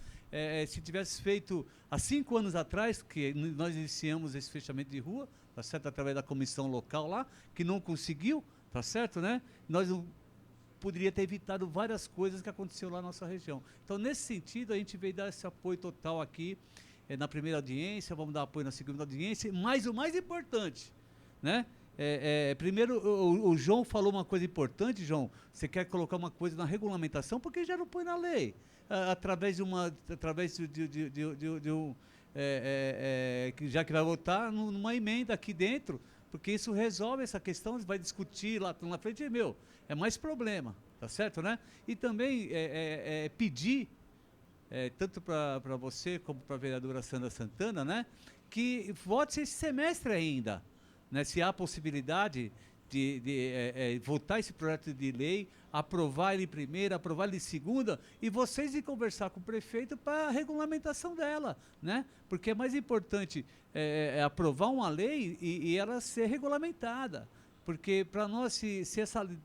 Se tivesse feito há 5 anos atrás, que nós iniciamos esse fechamento de rua, tá certo? Através da comissão local lá, que não conseguiu, tá certo, né? Nós não poderia ter evitado várias coisas que aconteceram lá na nossa região. Então, nesse sentido, a gente veio dar esse apoio total aqui na primeira audiência, vamos dar apoio na segunda audiência, mas o mais importante, né? Primeiro, o João falou uma coisa importante, João, você quer colocar uma coisa na regulamentação, porque já não põe na lei, através já que vai votar numa emenda aqui dentro, porque isso resolve essa questão, vai discutir lá na frente, é mais problema, tá certo, né? E também pedir, tanto para você como para a vereadora Sandra Santana, né, que vote esse semestre ainda, né, se há possibilidade de votar esse projeto de lei, aprovar ele em primeira, aprovar ele em segunda, e vocês ir conversar com o prefeito para a regulamentação dela, né? Porque é mais importante aprovar uma lei e ela ser regulamentada. Porque para nós, se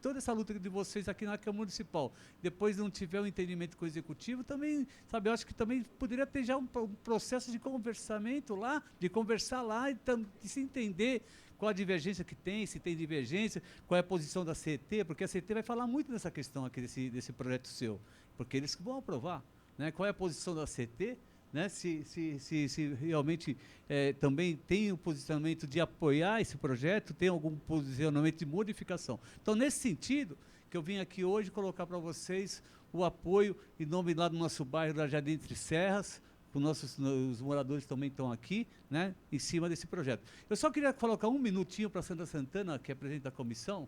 toda essa luta de vocês aqui na Câmara Municipal, depois não tiver um entendimento com o Executivo, também, sabe, eu acho que também poderia ter já um processo de conversamento lá, de conversar lá e se entender qual a divergência que tem, se tem divergência, qual é a posição da CET, porque a CET vai falar muito dessa questão aqui, desse projeto seu, porque eles que vão aprovar, né? Qual é a posição da CET, né? Se realmente também tem o posicionamento de apoiar esse projeto, tem algum posicionamento de modificação. Então, nesse sentido, que eu vim aqui hoje colocar para vocês o apoio em nome lá do nosso bairro da Jardim Entre Serras, os moradores também estão aqui, né, em cima desse projeto. Eu só queria colocar um minutinho para a Sandra Santana, que é presidente da comissão,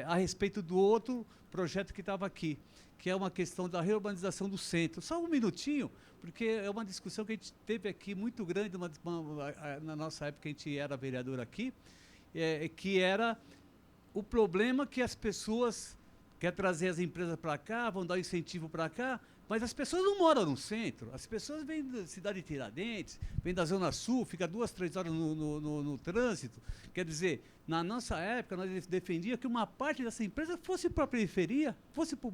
a respeito do outro projeto que estava aqui, que é uma questão da reurbanização do centro. Só um minutinho, porque é uma discussão que a gente teve aqui muito grande na nossa época, que a gente era vereador aqui, que era o problema que as pessoas querem trazer as empresas para cá, vão dar incentivo para cá, mas as pessoas não moram no centro, as pessoas vêm da cidade de Tiradentes, vêm da Zona Sul, fica 2, 3 horas no trânsito. Quer dizer, na nossa época, nós defendíamos que uma parte dessa empresa fosse para a periferia, fosse para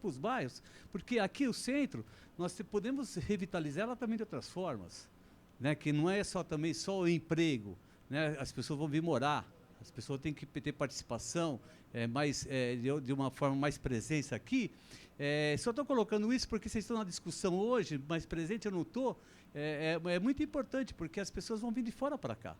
os bairros, porque aqui o centro, nós podemos revitalizar ela também de outras formas, né? Que não é só o emprego, né? As pessoas vão vir morar, as pessoas têm que ter participação, de uma forma mais presença aqui. Só estou colocando isso porque vocês estão na discussão hoje, mas presente eu não estou. É muito importante, porque as pessoas vão vir de fora para cá.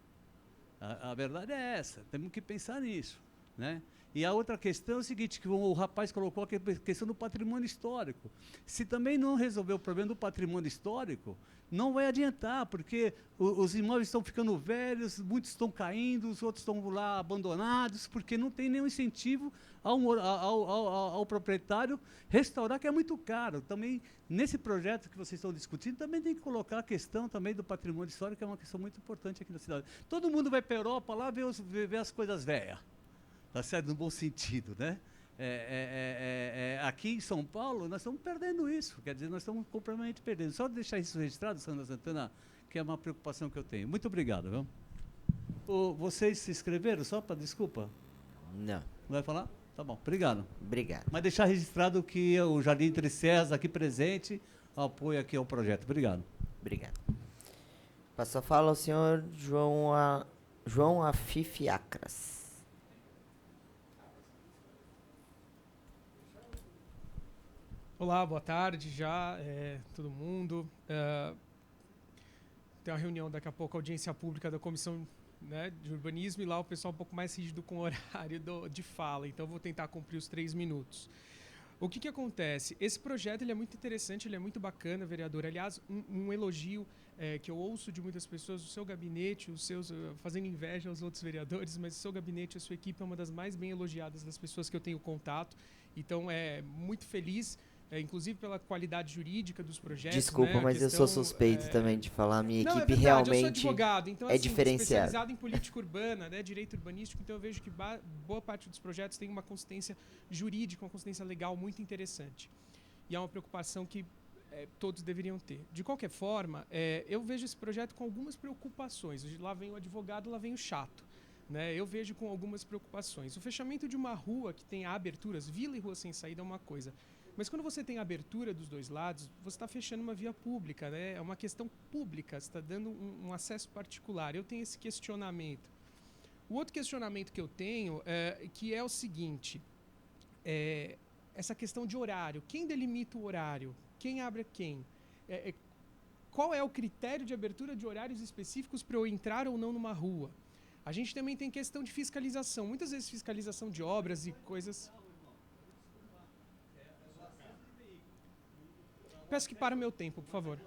A verdade é essa, temos que pensar nisso, né? E a outra questão é o seguinte, que o rapaz colocou a questão do patrimônio histórico. Se também não resolver o problema do patrimônio histórico, não vai adiantar, porque os imóveis estão ficando velhos, muitos estão caindo, os outros estão lá abandonados, porque não tem nenhum incentivo ao proprietário restaurar, que é muito caro. Também, nesse projeto que vocês estão discutindo, também tem que colocar a questão também do patrimônio histórico, que é uma questão muito importante aqui na cidade. Todo mundo vai para a Europa lá ver as coisas velhas, tá certo? No bom sentido, né? Aqui em São Paulo, nós estamos perdendo isso, quer dizer, nós estamos completamente perdendo. Só deixar isso registrado, Sandra Santana, que é uma preocupação que eu tenho. Muito obrigado, viu? Vocês se inscreveram só para desculpa? Não. Vai falar? Tá bom, obrigado. Obrigado. Mas deixar registrado que o Jardim Entre César aqui presente apoia aqui ao projeto. Obrigado. Obrigado. Passo a fala ao senhor João Afif Acras. Olá, boa tarde já, todo mundo. Tem uma reunião daqui a pouco, audiência pública da Comissão, né, de Urbanismo, e lá o pessoal um pouco mais rígido com o horário de fala, então eu vou tentar cumprir os 3 minutos. O que acontece? Esse projeto ele é muito interessante, ele é muito bacana, vereador. Aliás, um elogio que eu ouço de muitas pessoas, o seu gabinete, os seus, fazendo inveja aos outros vereadores, mas o seu gabinete, a sua equipe é uma das mais bem elogiadas das pessoas que eu tenho contato. Então, muito feliz, inclusive pela qualidade jurídica dos projetos. Desculpa, né? mas eu sou suspeito também de falar. Minha Não, equipe é verdade, realmente eu sou advogado, então, é assim, diferenciada. especializado em política urbana, né, direito urbanístico, então eu vejo que boa parte dos projetos tem uma consistência jurídica, uma consistência legal muito interessante. E é uma preocupação que todos deveriam ter. De qualquer forma, eu vejo esse projeto com algumas preocupações. Lá vem o advogado, lá vem o chato. Né? Eu vejo com algumas preocupações. O fechamento de uma rua que tem aberturas, vila e rua sem saída é uma coisa. Mas quando você tem a abertura dos dois lados, você está fechando uma via pública, né? É uma questão pública, você está dando um acesso particular. Eu tenho esse questionamento. O outro questionamento que eu tenho que é o seguinte, essa questão de horário. Quem delimita o horário? Quem abre a quem? Qual é o critério de abertura de horários específicos para eu entrar ou não numa rua? A gente também tem questão de fiscalização. Muitas vezes fiscalização de obras e coisas... Peço que pare o meu tempo, por favor.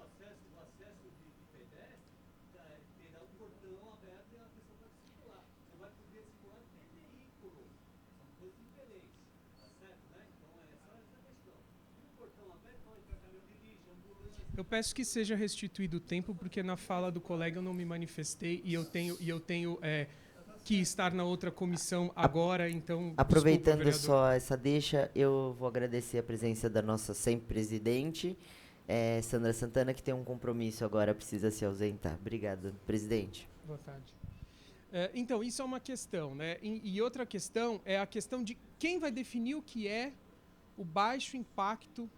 Eu peço que seja restituído o tempo, porque na fala do colega eu não me manifestei e eu tenho que estar na outra comissão agora, então... Aproveitando desculpa, só essa deixa, eu vou agradecer a presença da nossa sempre presidente, Sandra Santana, que tem um compromisso agora, precisa se ausentar. Obrigado, presidente. Boa tarde. Então, isso é uma questão, né? E outra questão é a questão de quem vai definir o que é o baixo impacto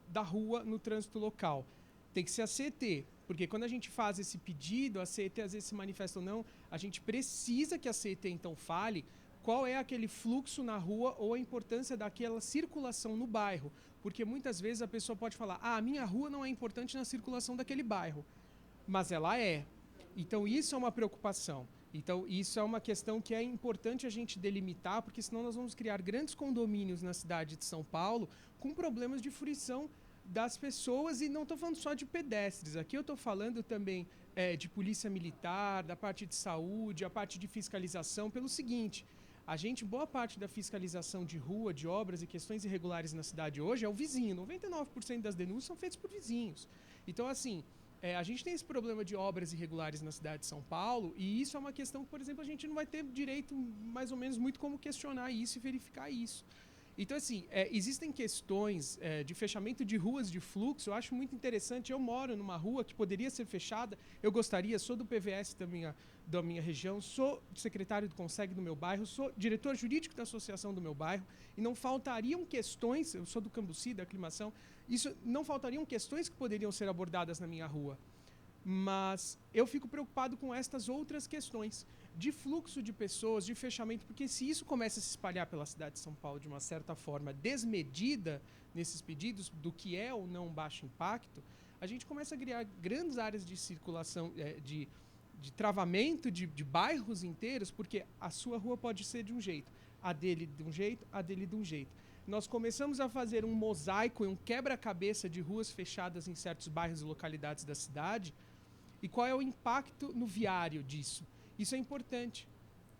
da rua no trânsito local. Tem que ser a CET, porque quando a gente faz esse pedido, a CET às vezes se manifesta ou não, a gente precisa que a CET então fale qual é aquele fluxo na rua ou a importância daquela circulação no bairro. Porque muitas vezes a pessoa pode falar, a minha rua não é importante na circulação daquele bairro, mas ela é. Então isso é uma preocupação. Então isso é uma questão que é importante a gente delimitar, porque senão nós vamos criar grandes condomínios na cidade de São Paulo com problemas de fruição das pessoas, e não estou falando só de pedestres. Aqui eu estou falando também de polícia militar, da parte de saúde, a parte de fiscalização, pelo seguinte, boa parte da fiscalização de rua, de obras e questões irregulares na cidade hoje é o vizinho. 99% das denúncias são feitas por vizinhos. Então, assim, a gente tem esse problema de obras irregulares na cidade de São Paulo, e isso é uma questão que, por exemplo, a gente não vai ter direito, mais ou menos, muito como questionar isso e verificar isso. Então, assim, existem questões de fechamento de ruas de fluxo, eu acho muito interessante. Eu moro numa rua que poderia ser fechada, eu gostaria, sou do PVS da minha região, sou secretário do Conseg do meu bairro, sou diretor jurídico da associação do meu bairro, e não faltariam questões, eu sou do Cambuci, da Aclimação, não faltariam questões que poderiam ser abordadas na minha rua. Mas eu fico preocupado com estas outras questões de fluxo de pessoas, de fechamento, porque se isso começa a se espalhar pela cidade de São Paulo de uma certa forma desmedida nesses pedidos do que é ou não baixo impacto, a gente começa a criar grandes áreas de circulação, de travamento de bairros inteiros, porque a sua rua pode ser de um jeito, a dele de um jeito, a dele de um jeito. Nós começamos a fazer um mosaico e um quebra-cabeça de ruas fechadas em certos bairros e localidades da cidade, e qual é o impacto no viário disso? Isso é importante,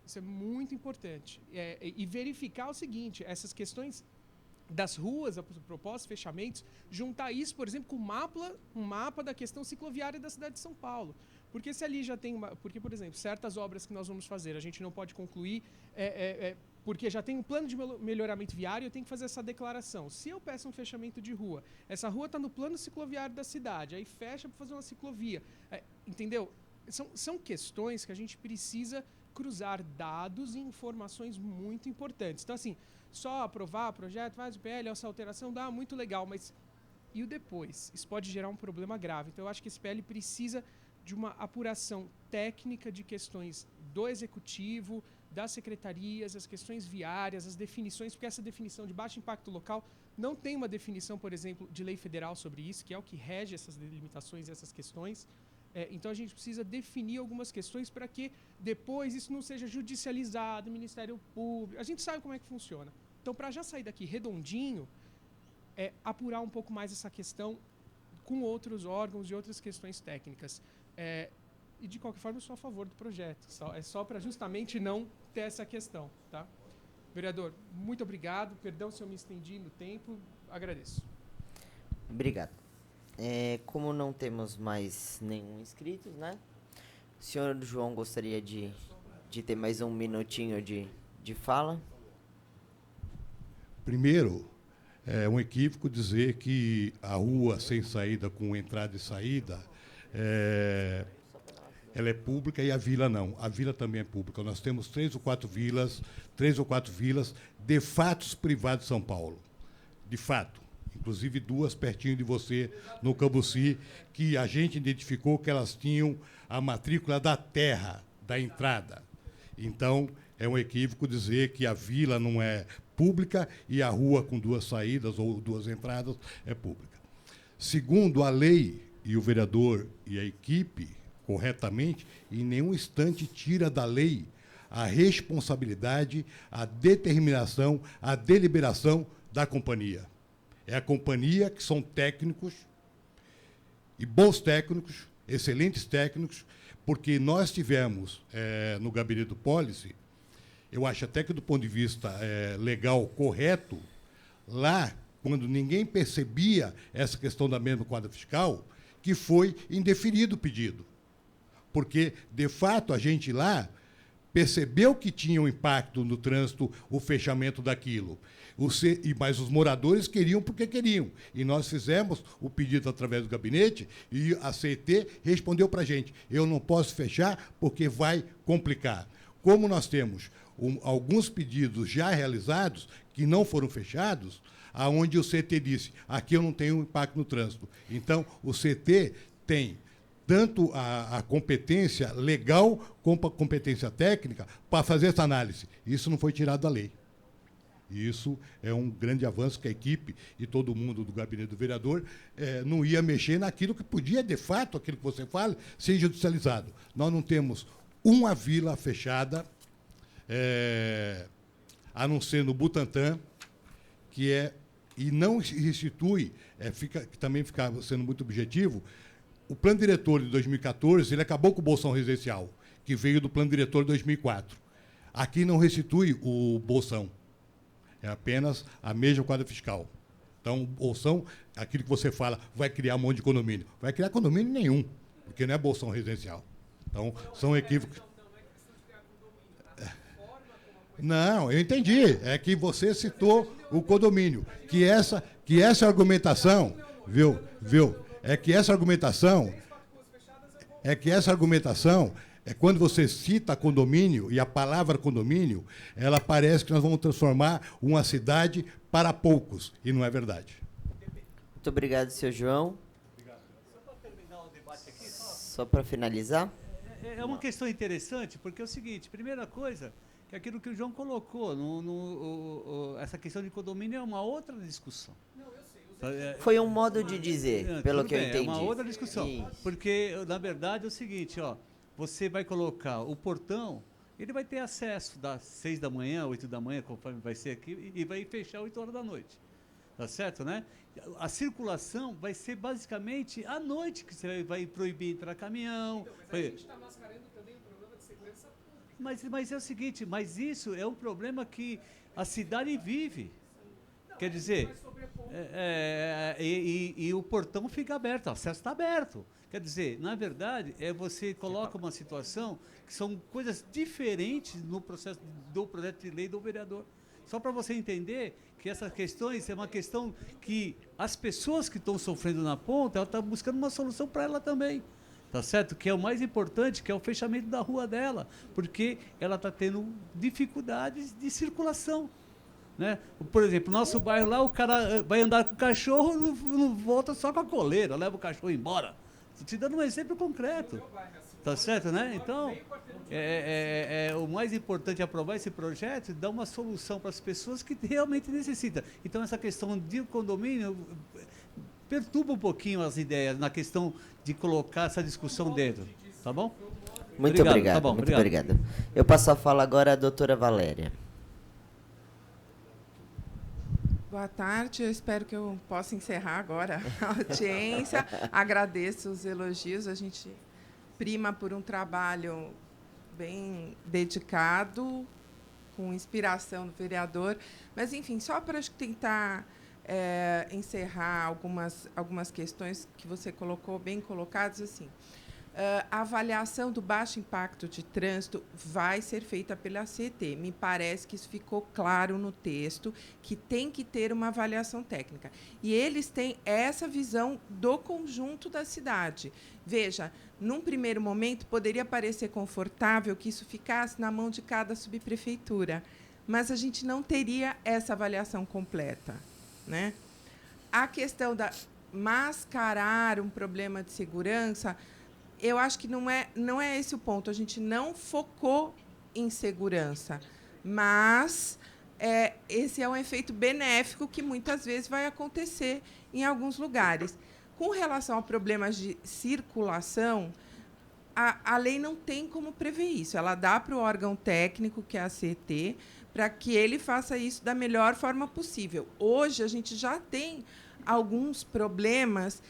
isso é muito importante. E verificar o seguinte, essas questões das ruas, a propósito, fechamentos, juntar isso, por exemplo, com um mapa da questão cicloviária da cidade de São Paulo. Porque se ali já tem porque, por exemplo, certas obras que nós vamos fazer, a gente não pode concluir, porque já tem um plano de melhoramento viário, eu tenho que fazer essa declaração. Se eu peço um fechamento de rua, essa rua está no plano cicloviário da cidade, aí fecha para fazer uma ciclovia. Entendeu? São questões que a gente precisa cruzar dados e informações muito importantes. Então, assim, só aprovar projeto, faz o PL, essa alteração, dá muito legal, mas e o depois? Isso pode gerar um problema grave. Então, eu acho que esse PL precisa de uma apuração técnica de questões do executivo, das secretarias, as questões viárias, as definições, porque essa definição de baixo impacto local não tem uma definição, por exemplo, de lei federal sobre isso, que é o que rege essas delimitações e essas questões. Então, a gente precisa definir algumas questões para que depois isso não seja judicializado, Ministério Público. A gente sabe como é que funciona. Então, para já sair daqui redondinho, apurar um pouco mais essa questão com outros órgãos e outras questões técnicas. E, de qualquer forma, eu sou a favor do projeto. É só para justamente não ter essa questão. Tá? Vereador, muito obrigado. Perdão se eu me estendi no tempo. Agradeço. Obrigado. Como não temos mais nenhum inscrito, né? O senhor João gostaria de ter mais um minutinho de fala? Primeiro, é um equívoco dizer que a rua sem saída, com entrada e saída, ela é pública e a vila não. A vila também é pública. Nós temos 3 ou 4 vilas de fatos privados de São Paulo. De fato. Inclusive 2 pertinho de você, no Cambuci, que a gente identificou que elas tinham a matrícula da terra, da entrada. Então, é um equívoco dizer que a vila não é pública e a rua com 2 saídas ou 2 entradas é pública. Segundo a lei, e o vereador e a equipe, corretamente, em nenhum instante tira da lei a responsabilidade, a determinação, a deliberação da companhia. É a companhia que são técnicos, e bons técnicos, excelentes técnicos, porque nós tivemos, no gabinete do Policy, eu acho até que do ponto de vista legal correto, lá, quando ninguém percebia essa questão da mesma quadra fiscal, que foi indeferido o pedido. Porque, de fato, a gente lá percebeu que tinha um impacto no trânsito o fechamento daquilo. Mas os moradores queriam porque queriam. E nós fizemos o pedido através do gabinete e a CET respondeu para a gente, eu não posso fechar porque vai complicar. Como nós temos alguns pedidos já realizados que não foram fechados, aonde o CT disse, aqui eu não tenho impacto no trânsito. Então, o CT tem tanto a competência legal como a competência técnica para fazer essa análise. Isso não foi tirado da lei. Isso é um grande avanço que a equipe e todo mundo do gabinete do vereador não ia mexer naquilo que podia, de fato, aquilo que você fala, ser judicializado. Nós não temos uma vila fechada, a não ser no Butantã, e não restitui, que também fica sendo muito objetivo, o plano diretor de 2014, ele acabou com o bolsão residencial, que veio do plano diretor de 2004. Aqui não restitui o bolsão. É apenas a mesma quadra fiscal. Então, o bolsão, aquilo que você fala, vai criar um monte de condomínio. Vai criar condomínio nenhum, porque não é bolsão residencial. Então, são equívocos. Não, eu entendi. É que você citou o condomínio. Que essa argumentação, viu? Que essa argumentação quando você cita condomínio, e a palavra condomínio, ela parece que nós vamos transformar uma cidade para poucos, e não é verdade. Muito obrigado, seu João. Obrigado. Só para terminar o debate aqui, só para finalizar. É uma questão interessante, porque é o seguinte, primeira coisa, que é aquilo que o João colocou, essa questão de condomínio é uma outra discussão. Foi um modo de dizer, pelo que eu entendi. É uma outra discussão. Porque, na verdade, é o seguinte, você vai colocar o portão, ele vai ter acesso das 6 da manhã, 8 da manhã, conforme vai ser aqui, e vai fechar 8 horas da noite. Tá certo, né? A circulação vai ser basicamente à noite, que você vai proibir entrar caminhão. Então, mas a gente está mascarando também um problema de segurança pública. Mas é o seguinte, mas isso é um problema que a cidade vive. Quer dizer, e o portão fica aberto, o acesso está aberto. Quer dizer, na verdade, você coloca uma situação que são coisas diferentes no processo do projeto de lei do vereador. Só para você entender que essas questões é uma questão que as pessoas que estão sofrendo na ponta, ela está buscando uma solução para ela também. tá certo? Que é o mais importante, que é o fechamento da rua dela, porque ela está tendo dificuldades de circulação. Né? Por exemplo, no nosso bairro lá, o cara vai andar com o cachorro, não volta só com a coleira, leva o cachorro embora. Estou te dando um exemplo concreto. Tá certo, né? Então, o mais importante é aprovar esse projeto e dar uma solução para as pessoas que realmente necessitam. Então, essa questão de condomínio perturba um pouquinho as ideias na questão de colocar essa discussão dentro. Tá bom? Muito obrigado. Tá bom, muito obrigado. Eu passo a fala agora à doutora Valéria. Boa tarde, eu espero que eu possa encerrar agora a audiência. Agradeço os elogios, a gente prima por um trabalho bem dedicado, com inspiração do vereador. Mas, enfim, só para tentar encerrar algumas questões que você colocou, bem colocadas, assim. A avaliação do baixo impacto de trânsito vai ser feita pela CET. Me parece que isso ficou claro no texto, que tem que ter uma avaliação técnica. E eles têm essa visão do conjunto da cidade. Veja, num primeiro momento, poderia parecer confortável que isso ficasse na mão de cada subprefeitura, mas a gente não teria essa avaliação completa, né? A questão da mascarar um problema de segurança, eu acho que não é esse o ponto. A gente não focou em segurança, mas esse é um efeito benéfico que muitas vezes vai acontecer em alguns lugares. Com relação a problemas de circulação, a lei não tem como prever isso. Ela dá para o órgão técnico, que é a CET, para que ele faça isso da melhor forma possível. Hoje, a gente já tem alguns problemas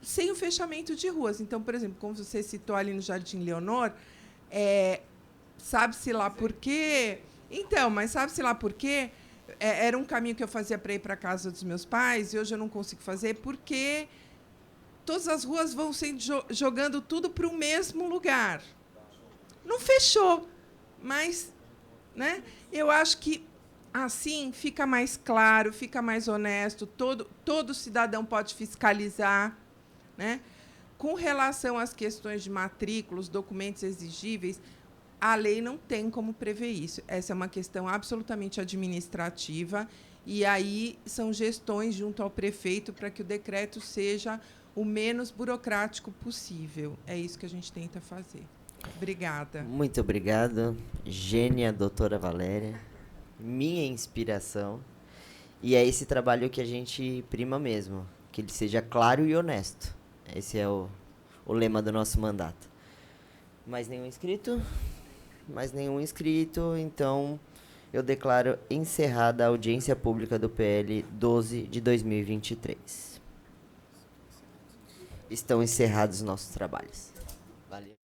sem o fechamento de ruas. Então, por exemplo, como você citou ali no Jardim Leonor, sabe-se lá por quê? Então, mas sabe-se lá por quê? Era um caminho que eu fazia para ir para a casa dos meus pais, e hoje eu não consigo fazer, porque todas as ruas vão sendo jogando tudo para o mesmo lugar. Não fechou, mas, né, eu acho que assim fica mais claro, fica mais honesto, todo cidadão pode fiscalizar. Né? Com relação às questões de matrículas, documentos exigíveis, a lei não tem como prever isso. Essa é uma questão absolutamente administrativa, e aí são gestões junto ao prefeito para que o decreto seja o menos burocrático possível. É isso que a gente tenta fazer. Obrigada. Muito obrigado, gênia, doutora Valéria. Minha inspiração. E é esse trabalho que a gente prima mesmo, que ele seja claro e honesto. Esse é o lema do nosso mandato. Mais nenhum inscrito? Mais nenhum inscrito, então eu declaro encerrada a audiência pública do PL 12 de 2023. Estão encerrados os nossos trabalhos. Valeu.